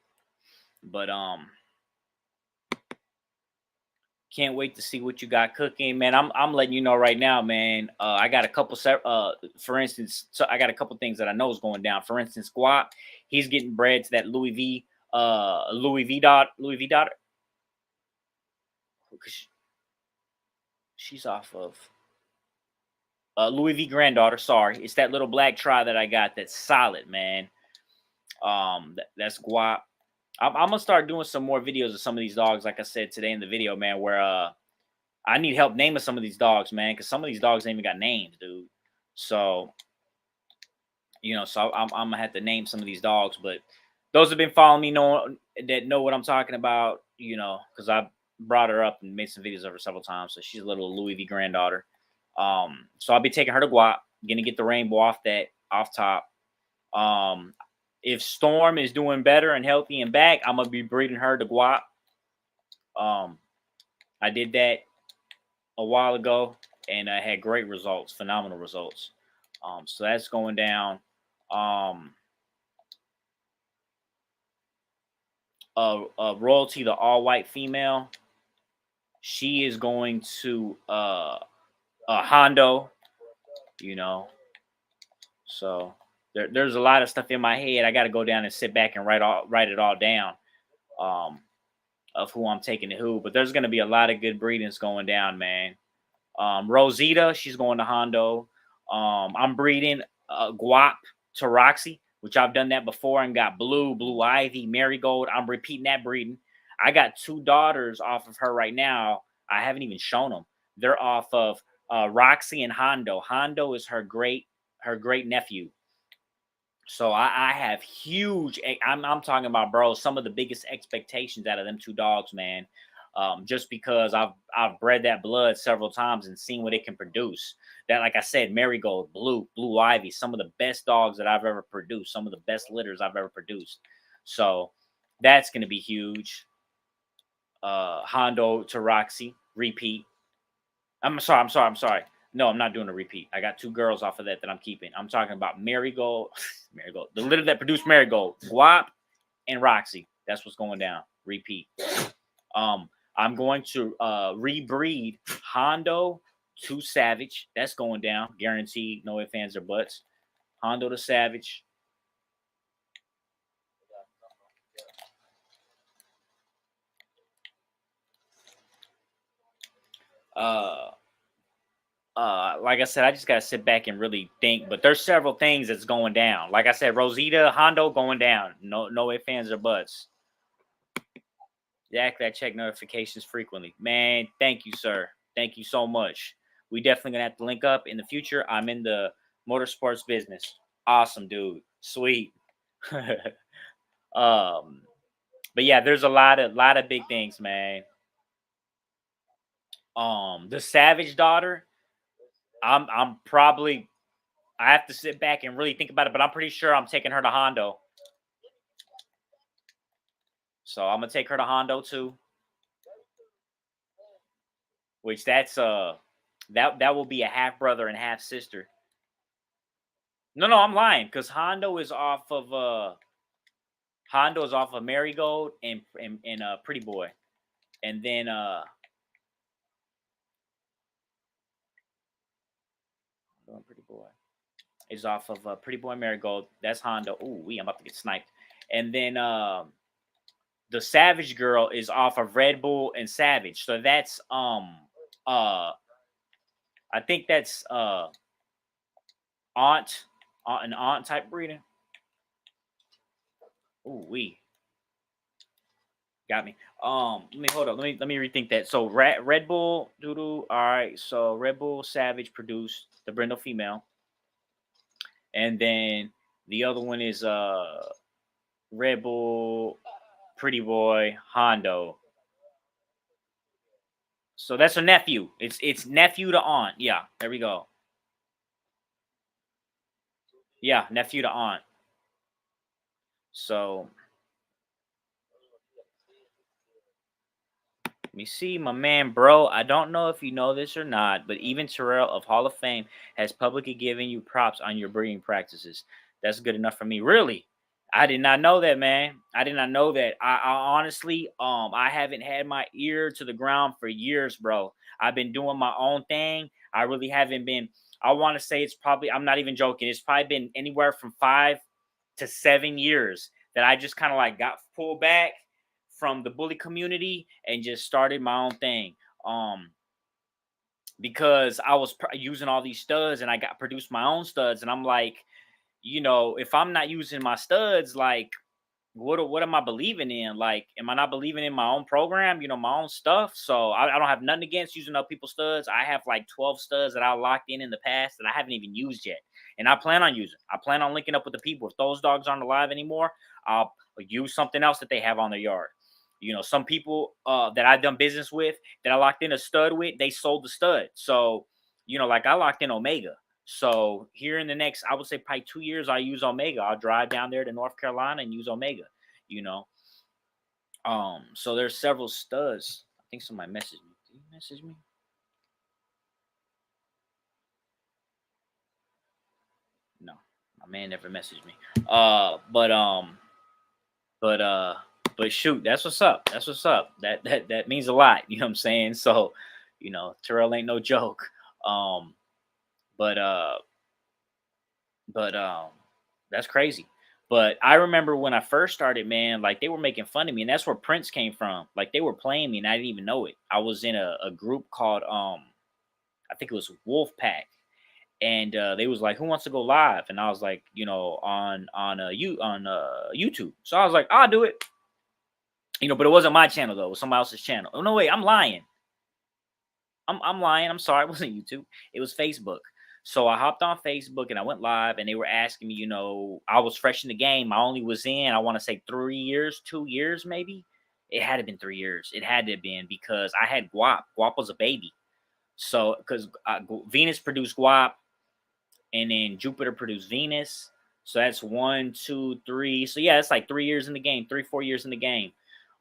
But can't wait to see what you got cooking, man. I'm letting you know right now, man. I got a couple for instance, so I got a couple things that I know is going down. For instance, Guap, he's getting bred to that Louis V daughter. She's off of Louis V granddaughter. Sorry, it's that little black tri that I got. That's solid, man. That's Guap. I'm gonna start doing some more videos of some of these dogs, like I said today in the video, man. Where I need help naming some of these dogs, man, because some of these dogs ain't even got names, dude. So you know, so I'm gonna have to name some of these dogs. But those have been following me, know what I'm talking about, you know, because I brought her up and made some videos of her several times. So she's a little Louis V granddaughter. So I'll be taking her to Guap, gonna get the rainbow off top. If Storm is doing better and healthy and back, I'm gonna be breeding her to Guap. I did that a while ago and I had great results, phenomenal results. So that's going down. Royalty, the all white female, she is going to Hondo, you know. So there's a lot of stuff in my head. I got to go down and sit back and write it all down. Of who I'm taking to who, but there's going to be a lot of good breedings going down, man. Rosita, she's going to Hondo. I'm breeding Guap to Roxy, which I've done that before and got Blue Ivy, Marigold. I'm repeating that breeding. I got 2 daughters off of her right now. I haven't even shown them. They're off of Roxy and Hondo. Hondo is her great nephew. So I have huge. I'm talking about, bro, some of the biggest expectations out of them 2 dogs, man. Just because I've bred that blood several times and seen what it can produce. That, like I said, Marigold, Blue Ivy, some of the best dogs that I've ever produced, some of the best litters I've ever produced. So that's gonna be huge. Hondo to Roxy, repeat. I'm sorry. No, I'm not doing a repeat. I got 2 girls off of that I'm keeping. I'm talking about Marigold, Marigold, the litter that produced Marigold, Guap, and Roxy. That's what's going down. Repeat. I'm going to rebreed Hondo to Savage. That's going down. Guaranteed. No ifs, ands, or buts. Hondo to Savage. Like I said, I just gotta sit back and really think. But there's several things that's going down. Like I said, Rosita, Hondo going down. No ifs, ands, or buts. Exactly. I check notifications frequently. Man, thank you, sir. Thank you so much. We definitely gonna have to link up in the future. I'm in the motorsports business. Awesome, dude. Sweet. um, but yeah, there's a lot of big things, man. The Savage daughter. I'm probably I have to sit back and really think about it, but I'm pretty sure I'm taking her to Hondo. So I'm gonna take her to Hondo too, which that will be a half brother and half sister. No, I'm lying because Hondo is off of Marigold and Pretty Boy, and then Pretty Boy is off of Pretty Boy Marigold. That's Hondo. Ooh, I'm about to get sniped. And then the Savage girl is off of Red Bull and Savage. So that's uh I think that's aunt an aunt type breeding. Ooh, got me. Let me hold up. Let me rethink that. So Red Bull Doodoo. All right. So Red Bull Savage produced the brindle female, and then the other one is Red Bull Pretty Boy Hondo. So that's a nephew. It's nephew to aunt. Yeah, there we go. Yeah, nephew to aunt. So let me see, my man, bro. I don't know if you know this or not, but even Terrell of Hall of Fame has publicly given you props on your breeding practices. That's good enough for me. Really? I did not know that, man. I did not know that. I honestly, I haven't had my ear to the ground for years, bro. I've been doing my own thing. I really haven't been. I want to say it's probably. I'm not even joking. It's probably been anywhere from 5 to 7 years that I just kind of like got pulled back from the bully community and just started my own thing. Um, because I was using all these studs and I got produced my own studs, and I'm like, if I'm not using my studs, like what am I believing in? Like, am I not believing in my own program, my own stuff? So I don't have nothing against using other people's studs. I have like 12 studs that I locked in the past that I haven't even used yet. And I plan on using. I plan on linking up with the people. If those dogs aren't alive anymore, I'll use something else that they have on their yard. Some people that I've done business with that I locked in a stud with, they sold the stud. So, like I locked in Omega. So here in the next, I would say probably 2 years, I use Omega. I'll drive down there to North Carolina and use Omega, you know. So there's several studs. I think somebody messaged me. Did you message me? No, my man never messaged me. But but uh, but shoot, that's what's up. That's what's up. That means a lot. You know what I'm saying? So, Terrell ain't no joke. Um, but uh, but that's crazy. But I remember when I first started, man, like they were making fun of me, and that's where Prince came from. Like they were playing me, and I didn't even know it. I was in a group called I think it was Wolfpack, and they was like, "Who wants to go live?" And I was like, on YouTube. So I was like, "I'll do it." But it wasn't my channel though; it was somebody else's channel. Oh no, wait, I'm lying. I'm lying. I'm sorry. It wasn't YouTube. It was Facebook. So I hopped on Facebook and I went live, and they were asking me. I was fresh in the game. I only was in, I want to say 3 years, 2 years, maybe. It had to have been 3 years. It had to have been because I had Guap. Guap was a baby. So because Venus produced Guap, and then Jupiter produced Venus. So that's 1, 2, 3. So yeah, it's like 3 years in the game, 3, 4 years in the game.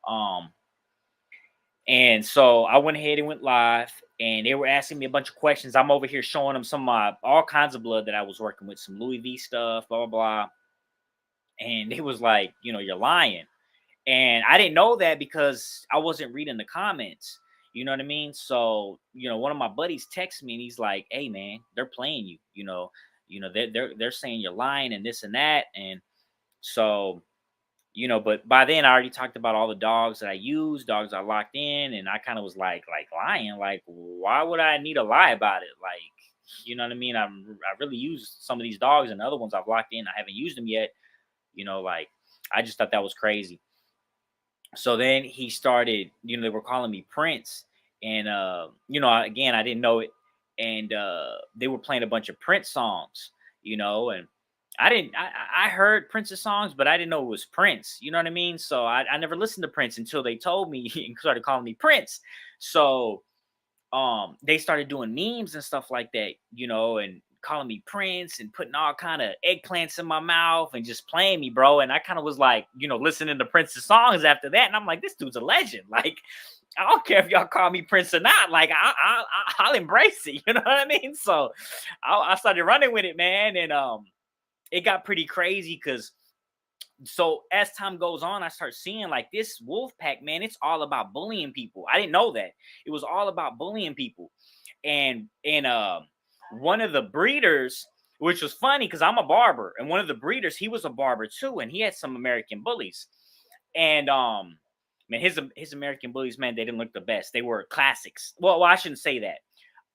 Um, and so I went ahead and went live, and they were asking me a bunch of questions. I'm over here showing them some of my all kinds of blood that I was working with, some Louis V stuff, blah blah blah. And it was like, you're lying. And I didn't know that because I wasn't reading the comments. You know what I mean? So, one of my buddies texted me and he's like, "Hey man, they're playing you, they're saying you're lying and this and that." And so, but by then I already talked about all the dogs that I use, dogs I locked in, and I kind of was like lying, like, why would I need to lie about it? Like, you know what I mean? I really used some of these dogs, and the other ones I've locked in, I haven't used them yet. Like, I just thought that was crazy. So then he started, they were calling me Prince. And, again, I didn't know it. And they were playing a bunch of Prince songs, and I heard Prince's songs, but I didn't know it was Prince. You know what I mean? So I never listened to Prince until they told me and started calling me Prince. So they started doing memes and stuff like that, and calling me Prince and putting all kind of eggplants in my mouth and just playing me, bro. And I kind of was like, listening to Prince's songs after that. And I'm like, this dude's a legend. Like, I don't care if y'all call me Prince or not. Like, I'll embrace it. You know what I mean? So I started running with it, man. And it got pretty crazy because so as time goes on, I start seeing like this wolf pack, man, it's all about bullying people. I didn't know that. It was all about bullying people. And one of the breeders, which was funny because I'm a barber, and one of the breeders, he was a barber too, and he had some American bullies. And man, his American bullies, man, they didn't look the best. They were classics. Well, I shouldn't say that.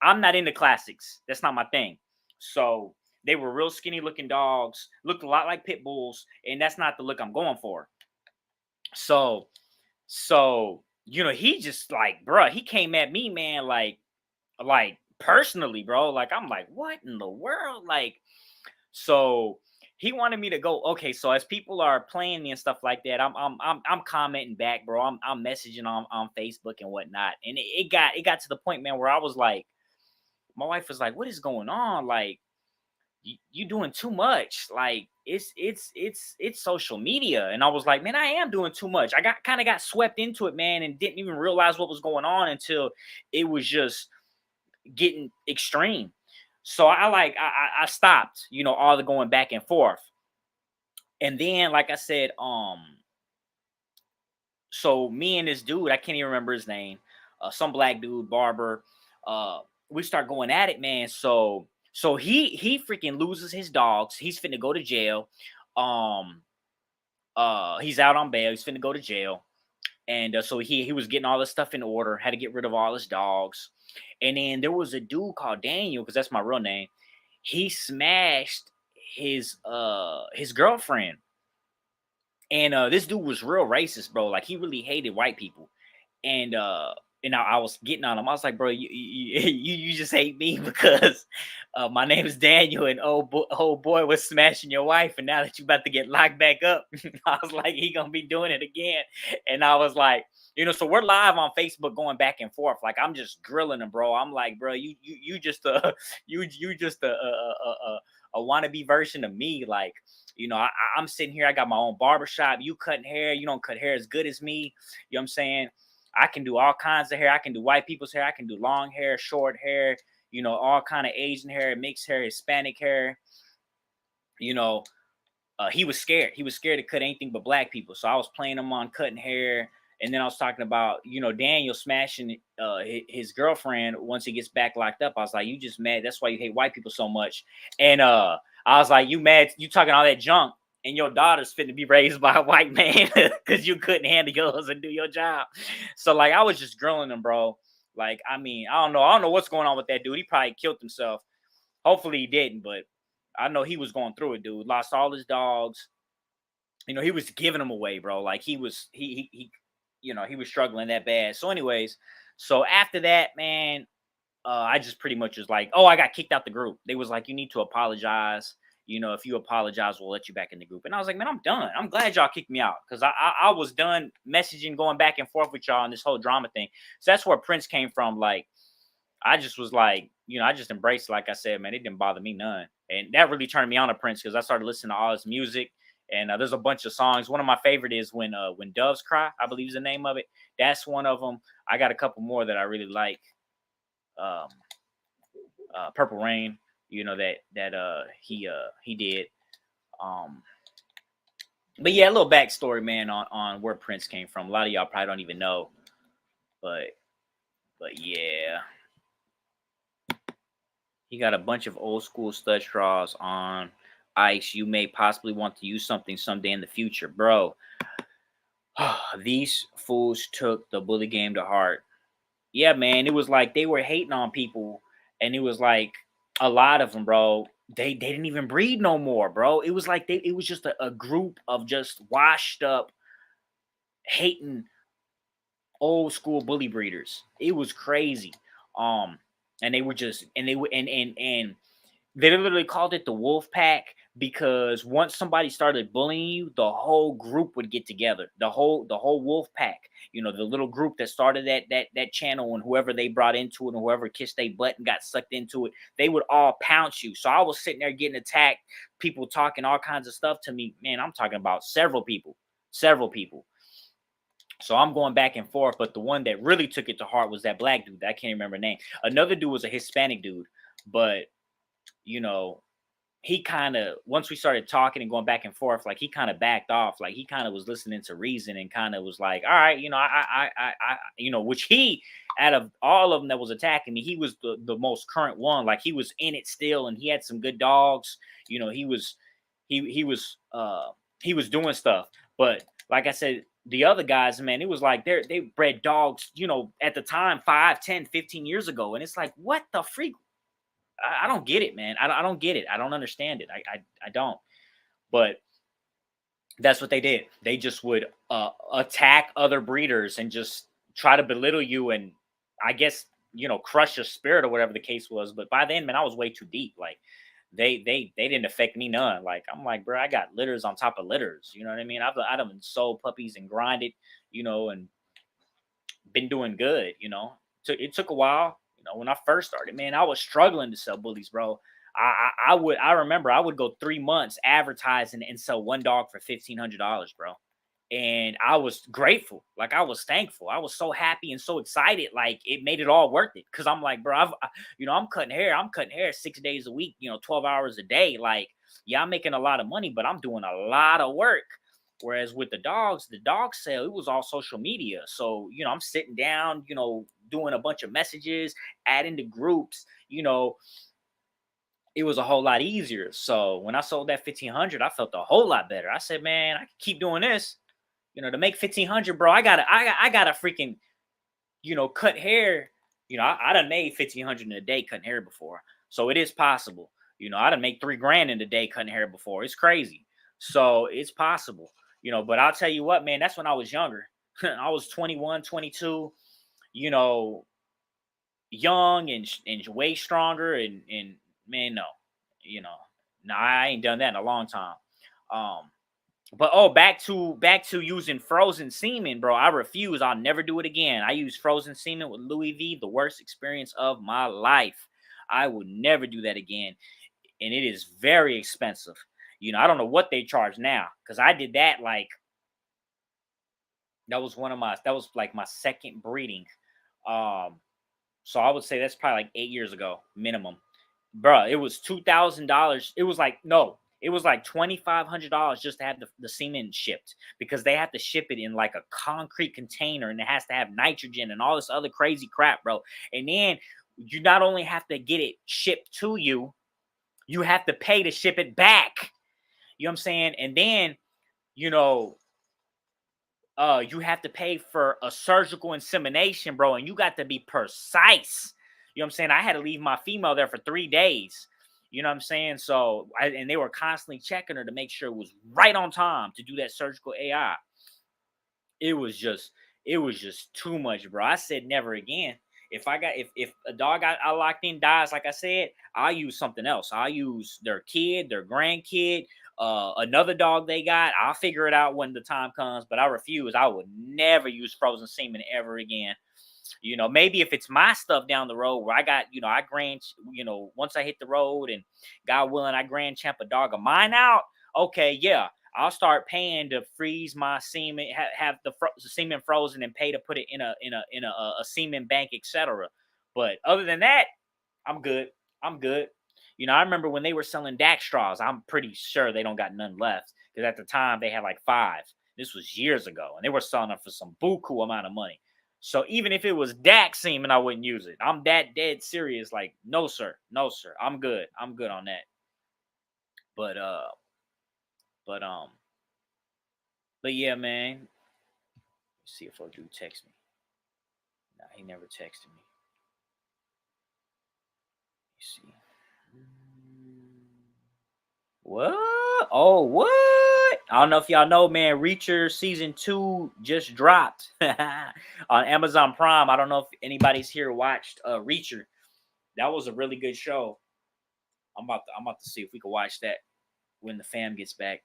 I'm not into classics. That's not my thing. So they were real skinny looking dogs, looked a lot like pit bulls, and that's not the look I'm going for. So he just like, bro, he came at me, man, like personally, bro. Like, I'm like, what in the world? Like, so he wanted me to go. Okay, so as people are playing me and stuff like that, I'm commenting back, bro. I'm messaging on Facebook and whatnot, and it got to the point, man, where I was like, my wife was like, "What is going on? Like, you doing too much. Like, it's social media." And I was like, man, I am doing too much. I kind of got swept into it, man, and didn't even realize what was going on until it was just getting extreme. So I stopped, all the going back and forth. And then, like I said, so me and this dude, I can't even remember his name, some black dude, barber, we start going at it, man. So he freaking loses his dogs. He's finna go to jail. He's out on bail. He's finna go to jail. And so he was getting all this stuff in order, had to get rid of all his dogs. And then there was a dude called Daniel, because that's my real name. He smashed his girlfriend. And this dude was real racist, bro. Like, he really hated white people. And I was getting on him. I was like, bro, you just hate me because my name is Daniel, and old boy was smashing your wife, and now that you about to get locked back up, I was like, he gonna be doing it again. And I was like, so we're live on Facebook going back and forth. Like, I'm just grilling him, bro. I'm like, bro, you just a wannabe version of me. Like, I'm sitting here, I got my own barbershop. You cutting hair, you don't cut hair as good as me. You know what I'm saying? I can do all kinds of hair. I can do white people's hair. I can do long hair, short hair, all kind of Asian hair, mixed hair, Hispanic hair. He was scared. He was scared to cut anything but black people. So I was playing him on cutting hair. And then I was talking about, Daniel smashing his girlfriend once he gets back locked up. I was like, you just mad. That's why you hate white people so much. And I was like, you mad? You talking all that junk, and your daughter's fit to be raised by a white man because you couldn't handle yours and do your job. So, like, I was just grilling him, bro. Like, I mean, I don't know what's going on with that dude. He probably killed himself. Hopefully he didn't, but I know he was going through it, dude. Lost all his dogs. He was giving them away, bro. Like he was struggling that bad. So, anyways, so after that, man, I just pretty much was like, oh, I got kicked out the group. They was like, you need to apologize. If you apologize, we'll let you back in the group. And I was like, man, I'm done. I'm glad y'all kicked me out because I was done messaging, going back and forth with y'all on this whole drama thing. So that's where Prince came from. Like, I just was like, I just embraced, like I said, man, it didn't bother me none. And that really turned me on to Prince because I started listening to all his music. And there's a bunch of songs. One of my favorite is when Doves Cry, I believe is the name of it. That's one of them. I got a couple more that I really like. Um, Purple Rain, that he did. But yeah, a little backstory, man, on where Prince came from. A lot of y'all probably don't even know, but yeah. He got a bunch of old school stud straws on ice. You may possibly want to use something someday in the future, bro. These fools took the bully game to heart. Yeah, man. It was like they were hating on people, and it was like a lot of them, bro. They didn't even breed no more, bro. It was like it was just a group of just washed up, hating old school bully breeders. It was crazy. And they were just and they were and they literally called it the wolf pack because once somebody started bullying you, the whole group would get together. The whole wolf pack, the little group that started that channel, and whoever they brought into it and whoever kissed their butt and got sucked into it, they would all pounce you. So I was sitting there getting attacked, people talking all kinds of stuff to me. Man, I'm talking about several people. So I'm going back and forth, but the one that really took it to heart was that black dude. I can't remember the name. Another dude was a Hispanic dude, but he kind of, once we started talking and going back and forth, like he kind of backed off. Like he kind of was listening to reason and kind of was like, all right, which he, out of all of them that was attacking me, he was the most current one. Like he was in it still, and he had some good dogs. He was doing stuff. But like I said, the other guys, man, it was like they bred dogs, at the time 5, 10, 15 years ago. And it's like, what the freak? I don't get it, man. I don't get it. I don't understand it. I don't. But that's what they did. They just would attack other breeders and just try to belittle you and I guess, crush your spirit or whatever the case was. But by then, man, I was way too deep. Like they didn't affect me none. Like I'm like, bro, I got litters on top of litters. You know what I mean? I've been sold puppies and grinded, and been doing good. It took a while. When I first started, man, I was struggling to sell bullies, bro. I remember I would go 3 months advertising and sell one dog for $1,500, bro. And I was grateful. Like I was thankful. I was so happy and so excited. Like it made it all worth it. Cause I'm like, bro, I'm cutting hair. I'm cutting hair 6 days a week, 12 hours a day. Like, yeah, I'm making a lot of money, but I'm doing a lot of work. Whereas with the dog sale, it was all social media. So, I'm sitting down, doing a bunch of messages, adding to groups, it was a whole lot easier. So when I sold that 1,500, I felt a whole lot better. I said, man, I can keep doing this. To make 1,500, bro, I gotta freaking, cut hair. I done made 1,500 in a day cutting hair before. So it is possible. I done make $3,000 in a day cutting hair before. It's crazy. So it's possible. But I'll tell you what, man, that's when I was younger. I was 21, 22, young and way stronger. And man, no, I ain't done that in a long time. But back to using frozen semen, bro. I refuse. I'll never do it again. I use frozen semen with Louis V. The worst experience of my life. I would never do that again. And it is very expensive. I don't know what they charge now because I did that like that was like my second breeding. So I would say that's probably like 8 years ago minimum, bro. It was $2,000. It was like $2,500 just to have the semen shipped because they have to ship it in like a concrete container and it has to have nitrogen and all this other crazy crap, bro. And then you not only have to get it shipped to you, you have to pay to ship it back. You know what I'm saying? And then, you have to pay for a surgical insemination, bro, and you got to be precise. You know what I'm saying? I had to leave my female there for 3 days. You know what I'm saying? So, and they were constantly checking her to make sure it was right on time to do that surgical AI. It was just, it was just too much, bro. I said never again. If a dog I locked in dies, like I said, I'll use something else. I'll use their kid, their grandkid, another dog they got. I'll figure it out when the time comes, but I refuse. I would never use frozen semen ever again. You know, maybe if it's my stuff down the road where I got, I once I hit the road and God willing, I grand champ a dog of mine out. Okay, yeah, I'll start paying to freeze my semen, have the semen frozen, and pay to put it in a semen bank, etc. But other than that, I'm good. I'm good. I remember when they were selling Dak straws. I'm pretty sure they don't got none left because at the time they had like five. This was years ago, and they were selling them for some buku amount of money. So even if it was Dak semen, I wouldn't use it. I'm that dead serious. Like, no, sir. No, sir. I'm good. I'm good on that. But but um, but yeah, man. Let's see if do text me. Nah, he never texted me. Let's see. What? Oh, what? I don't know if y'all know, man. Reacher season 2 just dropped on Amazon Prime. I don't know if anybody's here watched Reacher. That was a really good show. I'm about to see if we can watch that when the fam gets back.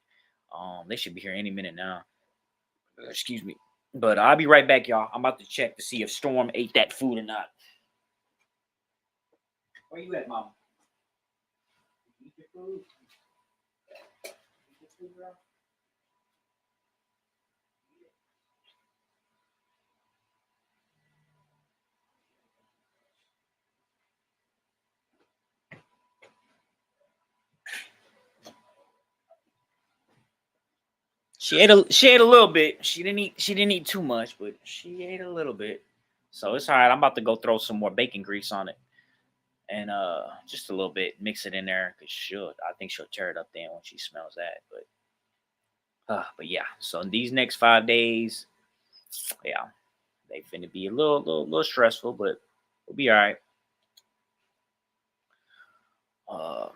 They should be here any minute now. Excuse me. But I'll be right back, y'all. I'm about to check to see if Storm ate that food or not. Where you at, Mama? Eat your food? Eat your food, bro? She ate a little bit. She didn't eat too much, but she ate a little bit. So it's all right. I'm about to go throw some more bacon grease on it. And just a little bit, mix it in there because I think she'll tear it up then when she smells that. But yeah, so in these next 5 days, yeah, they finna be a little stressful, but we'll be all right. Uh,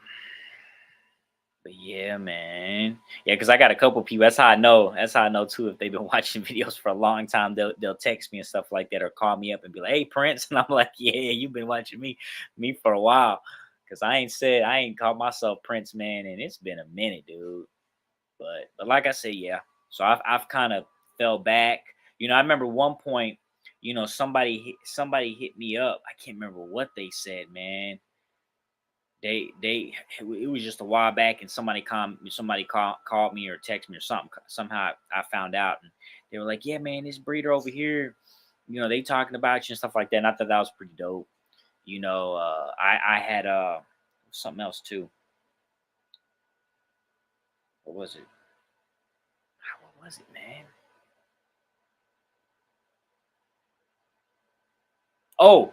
but yeah, man, yeah, because I got a couple people. That's how I know. That's how I know too. If they've been watching videos for a long time, they'll text me and stuff like that, or call me up and be like, "Hey, Prince," and I'm like, "Yeah, you've been watching me for a while." Because I ain't called myself Prince, man, and it's been a minute, dude. But like I said, yeah. So I've kind of fell back. I remember one point, somebody hit me up. I can't remember what they said, man. It was just a while back, and called me or texted me or something. Somehow I found out, and they were like, "Yeah, man, this breeder over here, they talking about you and stuff like that." And I thought that was pretty dope. I had something else too. What was it? What was it, man? Oh,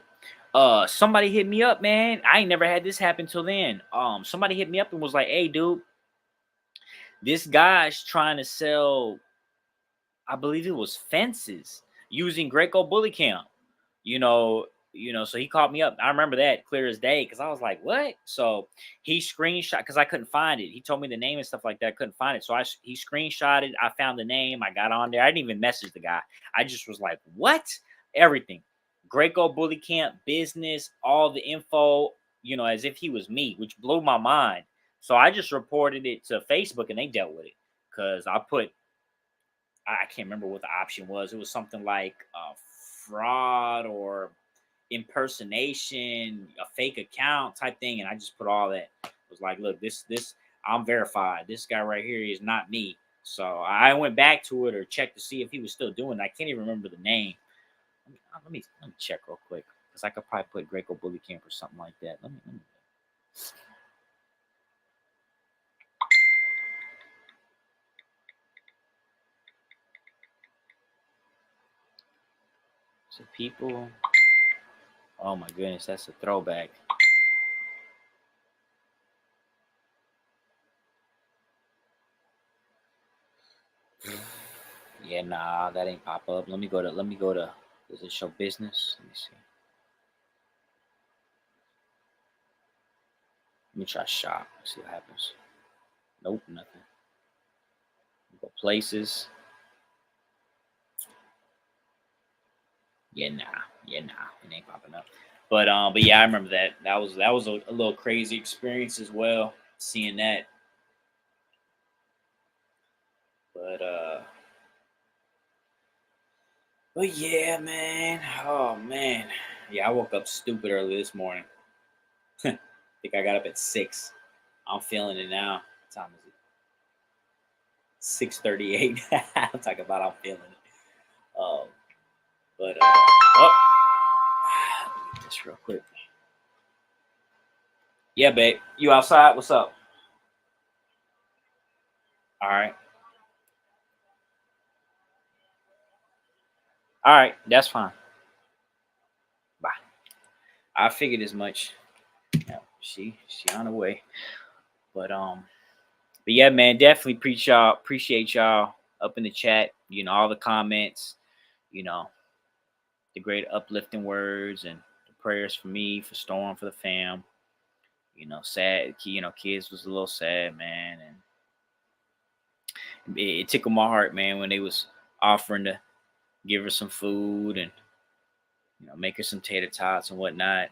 somebody hit me up, man. I ain't never had this happen till then. Somebody hit me up and was like, "Hey, dude, this guy's trying to sell, I believe it was fences using Greco Bully Camp." You know, so he called me up. I remember that clear as day because I was like, "What?" So he screenshot because I couldn't find it. He told me the name and stuff like that. I couldn't find it, so he screenshotted. I found the name. I got on there. I didn't even message the guy. I just was like, "What?" Everything. Greco Bully Camp business, all the info, as if he was me, which blew my mind. So I just reported it to Facebook and they dealt with it because I can't remember what the option was. It was something like fraud or impersonation, a fake account type thing, and I just put all that. It was like, look, this I'm verified. This guy right here is not me. So I went back to it or checked to see if he was still doing it. I can't even remember the name. Let me check real quick because I could probably put Greco Bully Camp or something like that. Let me. So people, oh my goodness, that's a throwback. Yeah, nah, that ain't pop up. Let me go to does it show business? Let me see. Let me try shop. See what happens. Nope, nothing. Go places. Yeah, nah. Yeah, nah. It ain't popping up. But yeah, I remember that. That was a little crazy experience as well, seeing that. But but yeah, man. Oh man. Yeah, I woke up stupid early this morning. I think I got up at 6. I'm feeling it now. What time is it? 6:38. I'm talking about I'm feeling it. But oh, let me get this real quick. Yeah, babe. You outside? What's up? All right. All right. That's fine. Bye. I figured as much. Yeah, she on the way. But but yeah, man, definitely appreciate y'all up in the chat. All the comments. You know, the great uplifting words and the prayers for me, for Storm, for the fam. Sad. Kids was a little sad, man, and it tickled my heart, man, when they was offering to give her some food and make her some tater tots and whatnot.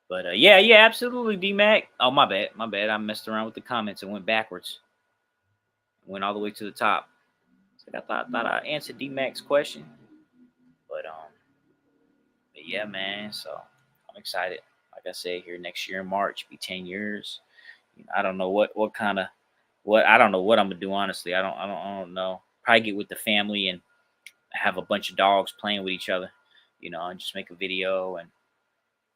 But yeah, yeah, absolutely, D Mac. Oh, my bad. I messed around with the comments and went backwards, went all the way to the top. So I thought I answered D Mac's question, but yeah, man. So I'm excited. Like I said, here next year in March, be 10 years. I don't know what kind of what I don't know what I'm gonna do. Honestly, I don't know. Probably get with the family and have a bunch of dogs playing with each other, and just make a video and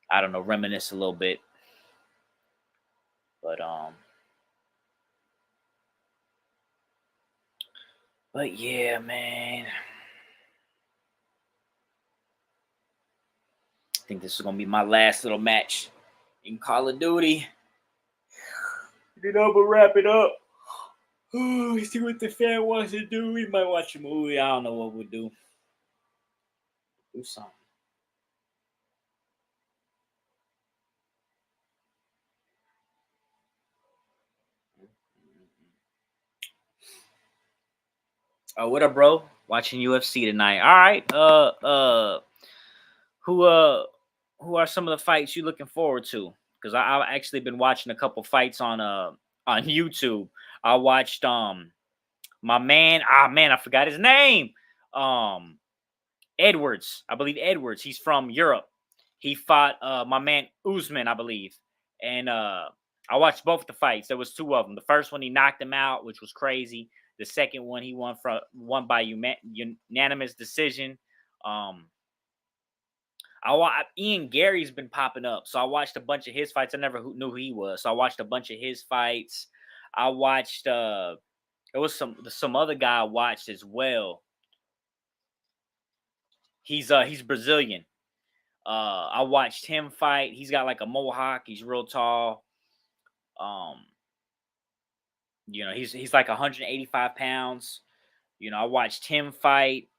I don't know, reminisce a little bit. But but yeah, man. I think this is gonna be my last little match in Call of Duty. But wrap it up. Oh, see what the fan wants to do. We might watch a movie. I don't know what we'll do. Do something. Oh, what up, bro? Watching UFC tonight. All right. Who who are some of the fights you looking forward to? Because I've actually been watching a couple fights on YouTube. I watched my man. Man, I forgot his name. Um Edwards. I believe Edwards. He's from Europe. He fought my man Usman, I believe. And I watched both the fights. There was two of them. The first one he knocked him out, which was crazy. The second one he won by unanimous decision. Um Ian Gary's been popping up, so I watched a bunch of his fights. I never knew who he was, so I watched a bunch of his fights. I watched there was some other guy I watched as well. He's Brazilian. I watched him fight. He's got like a mohawk. He's real tall. Um, he's like 185 pounds. I watched him fight.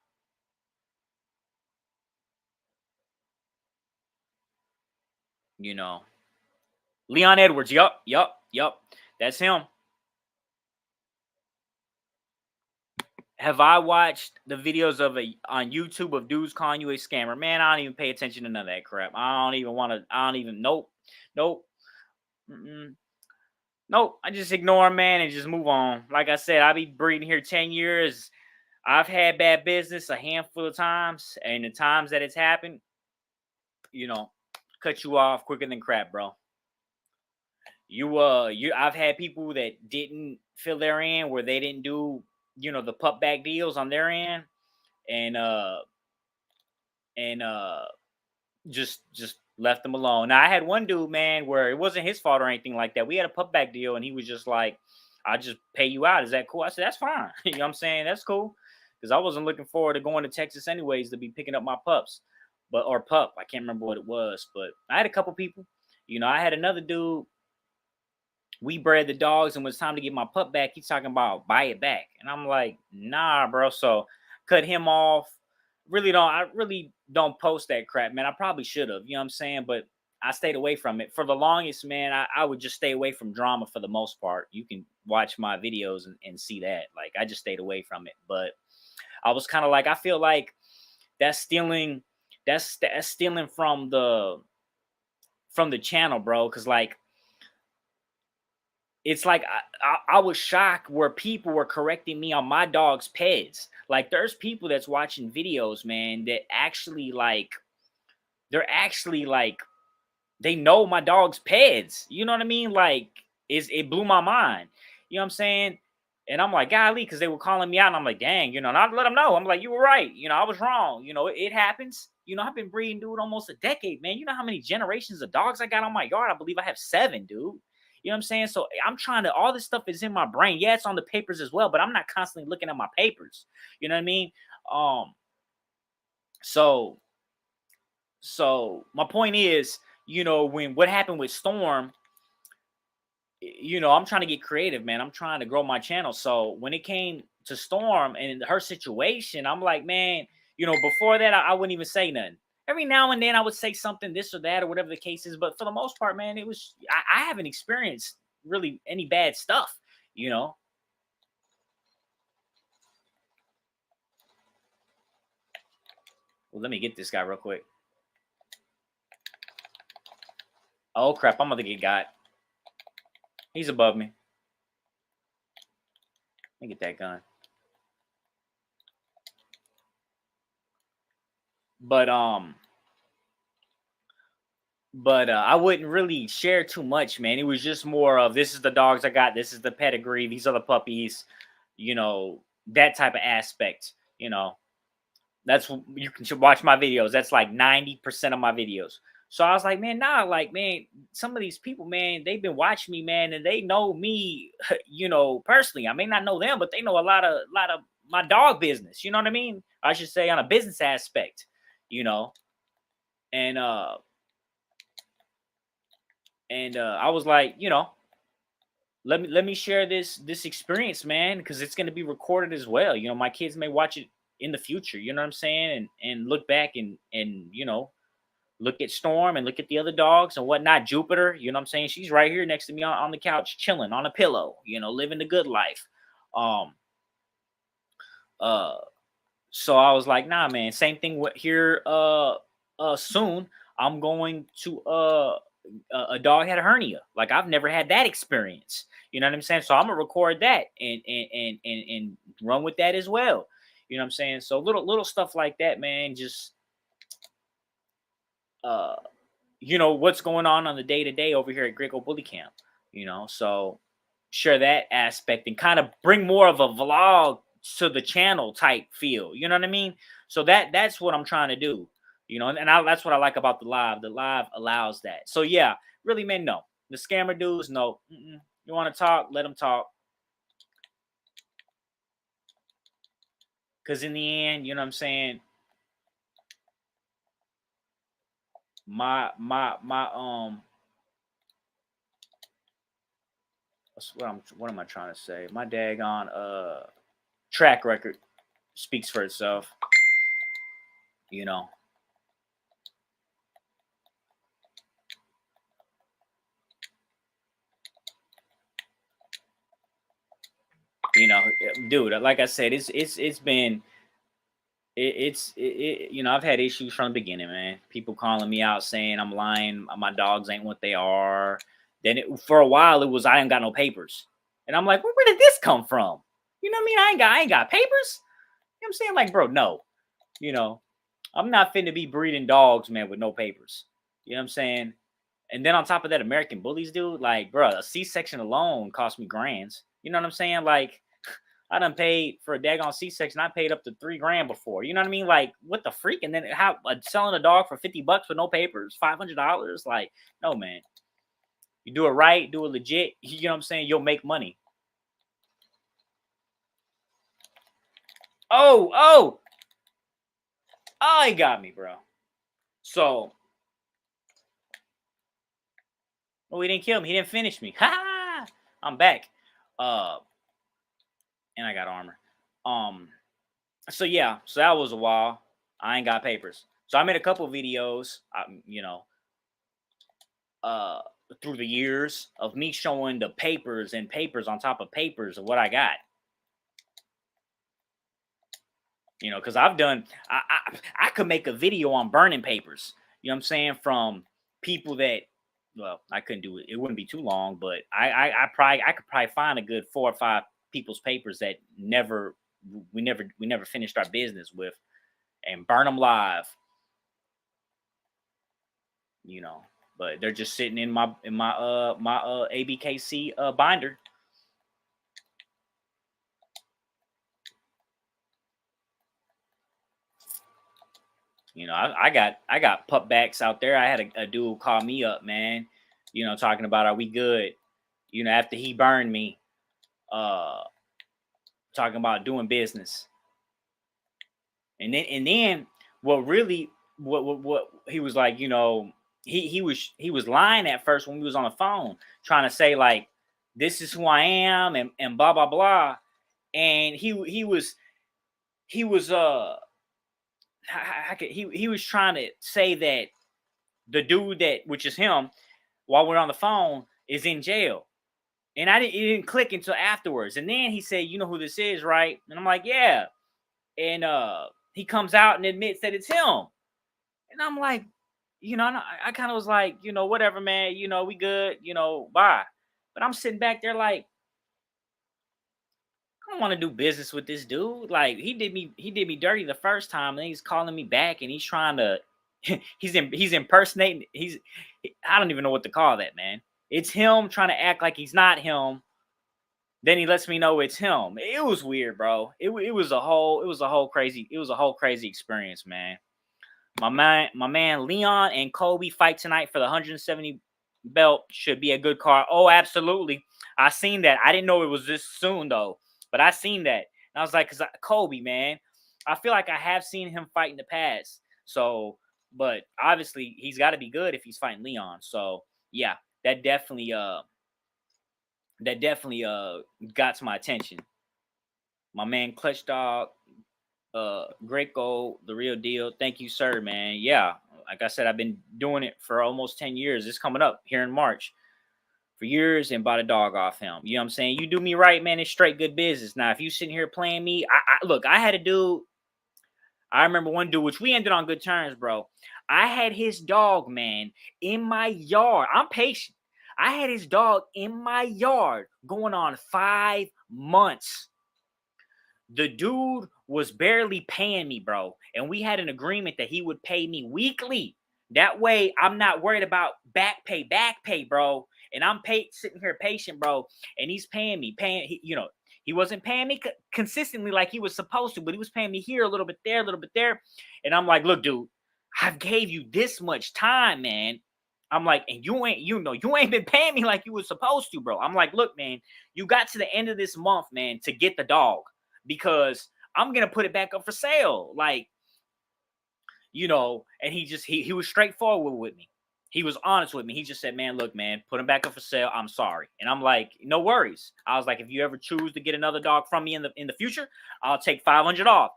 You know, Leon Edwards. Yup. That's him. Have I watched the videos on YouTube of dudes calling you a scammer? Man, I don't even pay attention to none of that crap. I don't even want to. I don't even. Nope. Mm-mm. Nope. I just ignore 'em, man, and just move on. Like I said, I'll be breeding here 10 years. I've had bad business a handful of times, and the times that it's happened, you know, cut you off quicker than crap, bro. I've had people that didn't fill their end where they didn't do, the pup back deals on their end, and and just left them alone. Now I had one dude, man, where it wasn't his fault or anything like that. We had a pup back deal, and he was just like, "I'll just pay you out. Is that cool?" I said, "That's fine." You know what I'm saying? That's cool because I wasn't looking forward to going to Texas anyways to be picking up my pups, or pup. I can't remember what it was, but I had a couple people. I had another dude. we bred the dogs and when it's time to get my pup back, he's talking about buy it back. And I'm like, nah, bro. So cut him off. I really don't post that crap, man. I probably should have, you know what I'm saying? But I stayed away from it. For the longest, man, I would just stay away from drama for the most part. You can watch my videos and see that. Like I just stayed away from it. But I was kind of like, I feel like that's stealing, that's stealing from the channel, bro. Cause like it's like I was shocked where people were correcting me on my dog's peds. Like there's people that's watching videos, man, that actually like they're actually like they know my dog's peds. You know what I mean? Like it blew my mind. You know what I'm saying? And I'm like, golly, because they were calling me out, and I'm like, dang, you know, and I let them know. I'm like, you were right. You know, I was wrong. You know, it happens. You know, I've been breeding, dude, almost a decade, man. You know how many generations of dogs I got on my yard? I believe I have 7, dude. You know what I'm saying? So I'm trying to, all this stuff is in my brain. Yeah, it's on the papers as well, but I'm not constantly looking at my papers. You know what I mean? Um, so my point is, you know, when what happened with Storm, you know, I'm trying to get creative, man. I'm trying to grow my channel. So when it came to Storm and her situation, I'm like, man, you know, before that, I wouldn't even say nothing. Every now and then I would say something, this or that, or whatever the case is. But for the most part, man, it was, I haven't experienced really any bad stuff, you know? Well, let me get this guy real quick. Oh, crap. I'm going to get got. He's above me. Let me get that gun. But I wouldn't really share too much, man. It was just more of this is the dogs I got, this is the pedigree, these are the puppies, you know, that type of aspect. You know, that's you can watch my videos. That's like 90% of my videos. So I was like, man, nah, like, man, some of these people, man, they've been watching me, man, and they know me, you know, personally. I may not know them, but they know a lot of my dog business. You know what I mean? I should say on a business aspect, you know, and I was like, you know, let me share this experience, man, because it's gonna be recorded as well. You know, my kids may watch it in the future. You know what I'm saying? And look back and you know, look at Storm and look at the other dogs and whatnot. Jupiter, you know what I'm saying? She's right here next to me on the couch, chilling on a pillow. You know, living the good life. Um. Uh. So I was like, nah, man. Same thing with here. Soon I'm going to a dog had a hernia. Like I've never had that experience. You know what I'm saying? So I'm gonna record that and run with that as well. You know what I'm saying? So little stuff like that, man. Just uh, you know what's going on the day to day over here at Greco Bully Camp. You know, so share that aspect and kind of bring more of a vlog to the channel type feel. You know what I mean? So that's what I'm trying to do. You know, and that's what I like about the live. The live allows that. So yeah, really, man, no. The scammer dudes, no. You want to talk? Let them talk. Because in the end, you know what I'm saying. My what am I trying to say? My daggone track record speaks for itself. You know. You know, dude. Like I said, it's been you know, I've had issues from the beginning, man. People calling me out saying I'm lying, my dogs ain't what they are. Then for a while it was I ain't got no papers, and I'm like, well, where did this come from? You know what I mean? I ain't got papers. You know what I'm saying? Like, bro, no. You know, I'm not finna be breeding dogs, man, with no papers. You know what I'm saying? And then on top of that, American bullies, dude, like, bro, a C-section alone cost me grands. You know what I'm saying? Like, I done paid for a daggone C-section. I paid up to $3,000 before. You know what I mean? Like, what the freak? And then how selling a dog for $50 with no papers, $500? Like, no, man. You do it right, do it legit. You know what I'm saying? You'll make money. Oh, he got me, bro. So, oh, he didn't kill me. He didn't finish me. Ha! I'm back. And I got armor. So yeah, so that was a while. I ain't got papers. So I made a couple videos, uh, through the years of me showing the papers and papers on top of papers of what I got. Because I could make a video on burning papers. You know what I'm saying? From people that, well, I couldn't do it. It wouldn't be too long, but I could probably find a good 4 or 5 people's papers that we never finished our business with, and burn them live. But they're just sitting in my ABKC binder. I got pupbacks out there. I had a dude call me up, man. Talking about, are we good? After he burned me, talking about doing business. And then what he was like, he was lying at first when we was on the phone, trying to say like, this is who I am, and blah blah blah. And he was he was trying to say that the dude, that, which is him, while we're on the phone, is in jail. And it didn't click until afterwards. And then he said, you know who this is, right? And I'm like, yeah. And he comes out and admits that it's him. And I'm like, I kind of was like, whatever, man, we good, bye. But I'm sitting back there like, I don't want to do business with this dude. Like, he did me dirty the first time, and he's calling me back, and he's trying to he's impersonating. I don't even know what to call that, man. It's him trying to act like he's not him. Then he lets me know it's him. It was weird, bro. It was a whole crazy experience, man. My man Leon and Kobe fight tonight for the 170 belt. Should be a good card. Oh, absolutely. I seen that. I didn't know it was this soon though, but I seen that. And I was like, Kobe, man, I feel like I have seen him fight in the past. So, but obviously he's got to be good if he's fighting Leon. So yeah, that definitely got to my attention. My man Clutch Dog, Greco, the real deal. Thank you, sir, man. Yeah, like I said, I've been doing it for almost 10 years. It's coming up here in March. For years, and bought a dog off him. You know what I'm saying? You do me right, man, it's straight good business. Now, if you sitting here playing me, look, I had a dude. I remember one dude, which we ended on good terms, bro. I had his dog, man, in my yard. I'm patient. I had his dog in my yard going on 5 months. The dude was barely paying me, bro. And we had an agreement that he would pay me weekly. That way, I'm not worried about back pay, bro. And I'm sitting here patient, bro. And he's paying me, he wasn't paying me consistently like he was supposed to, but he was paying me here a little bit there, a little bit there. And I'm like, look, dude, I've gave you this much time, man. I'm like, and you ain't been paying me like you was supposed to, bro. I'm like, look, man, you got to the end of this month, man, to get the dog, because I'm gonna put it back up for sale. Like, and he was straightforward with me. He was honest with me. He just said, man, look, man, put him back up for sale. I'm sorry. And I'm like, no worries. I was like, if you ever choose to get another dog from me in the future, I'll take 500 off.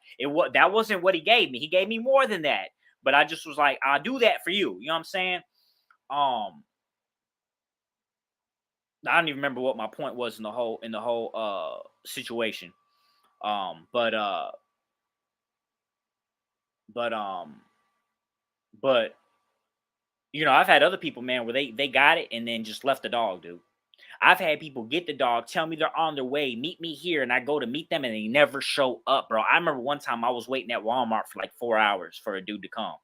That wasn't what he gave me. He gave me more than that. But I just was like, I'll do that for you. You know what I'm saying? I don't even remember what my point was in the whole situation. But I've had other people, man, where they got it and then just left the dog, dude. I've had people get the dog, tell me they're on their way, meet me here, and I go to meet them and they never show up, bro. I remember one time I was waiting at Walmart for like 4 hours for a dude to come.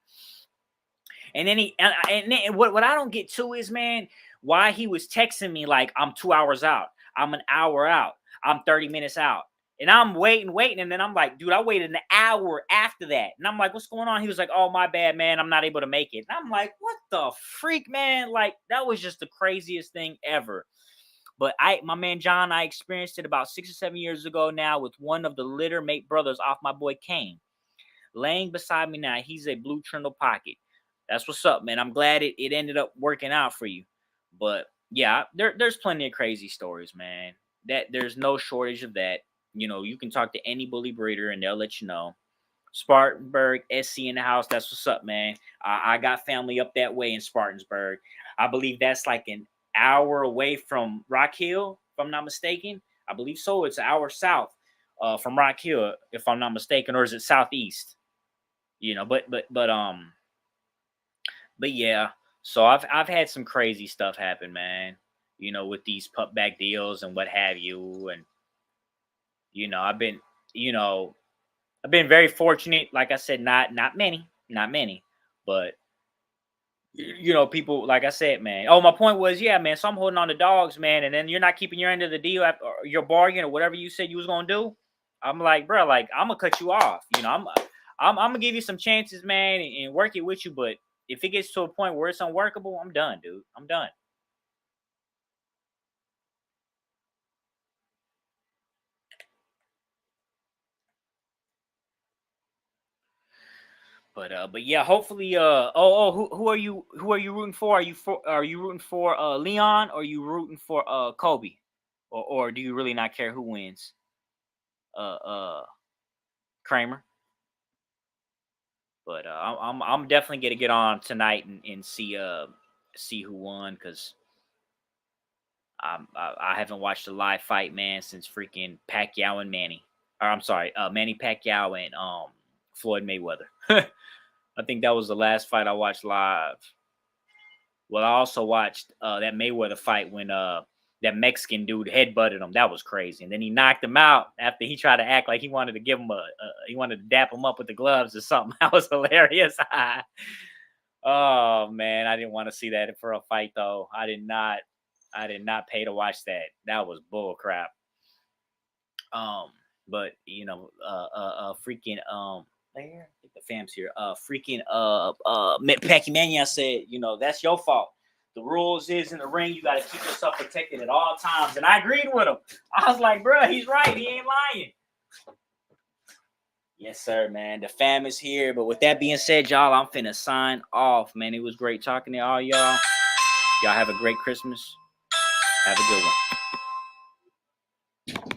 And then what I don't get too is, man, why he was texting me like, I'm 2 hours out, I'm an hour out, I'm 30 minutes out. And I'm waiting. And then I'm like, dude, I waited an hour after that. And I'm like, what's going on? He was like, oh, my bad, man, I'm not able to make it. And I'm like, what the freak, man? Like, that was just the craziest thing ever. But my man John, I experienced it about 6 or 7 years ago now with one of the litter mate brothers off my boy Kane. Laying beside me now, he's a blue Trindle pocket. That's what's up, man. I'm glad it ended up working out for you. But yeah, there's plenty of crazy stories, man. That there's no shortage of that. You know, you can talk to any bully breeder and they'll let you know. Spartanburg, SC in the house. That's what's up, man. I got family up that way in Spartansburg. I believe that's like an hour away from Rock Hill, if I'm not mistaken. I believe so. It's an hour south from Rock Hill, if I'm not mistaken, or is it southeast? You know, but yeah. So I've had some crazy stuff happen, man. You know, with these pup back deals and what have you, and you know, you know, I've been very fortunate. Like I said, not many, but you know, people like I said, man. Oh, my point was, yeah, man. So I'm holding on to dogs, man, and then you're not keeping your end of the deal after or your bargain or whatever you said you was gonna do. I'm like, bro, like I'm gonna cut you off. You know, I'm gonna give you some chances, man, and work it with you. But if it gets to a point where it's unworkable, I'm done, dude. I'm done. But yeah, hopefully who are you rooting for? Are you rooting for Leon or are you rooting for Kobe? Or do you really not care who wins? Uh Kramer. But I'm definitely gonna get on tonight and see who won because I haven't watched a live fight, man, since freaking Pacquiao and Manny. Or I'm sorry, Manny Pacquiao and Floyd Mayweather. I think that was the last fight I watched live. Well, I also watched that Mayweather fight when that Mexican dude headbutted him. That was crazy. And then he knocked him out after he tried to act like he wanted to give him he wanted to dap him up with the gloves or something. That was hilarious. Oh man, I didn't want to see that for a fight though. I did not pay to watch that. That was bull crap. Um, but you know, freaking there, I think the fam's here. Freaking Packy Mania said, you know, that's your fault. The rules is in the ring, you got to keep yourself protected at all times. And I agreed with him. I was like, bro, he's right. He ain't lying. Yes, sir, man. The fam is here. But with that being said, y'all, I'm finna sign off, man. It was great talking to all y'all. Y'all have a great Christmas. Have a good one.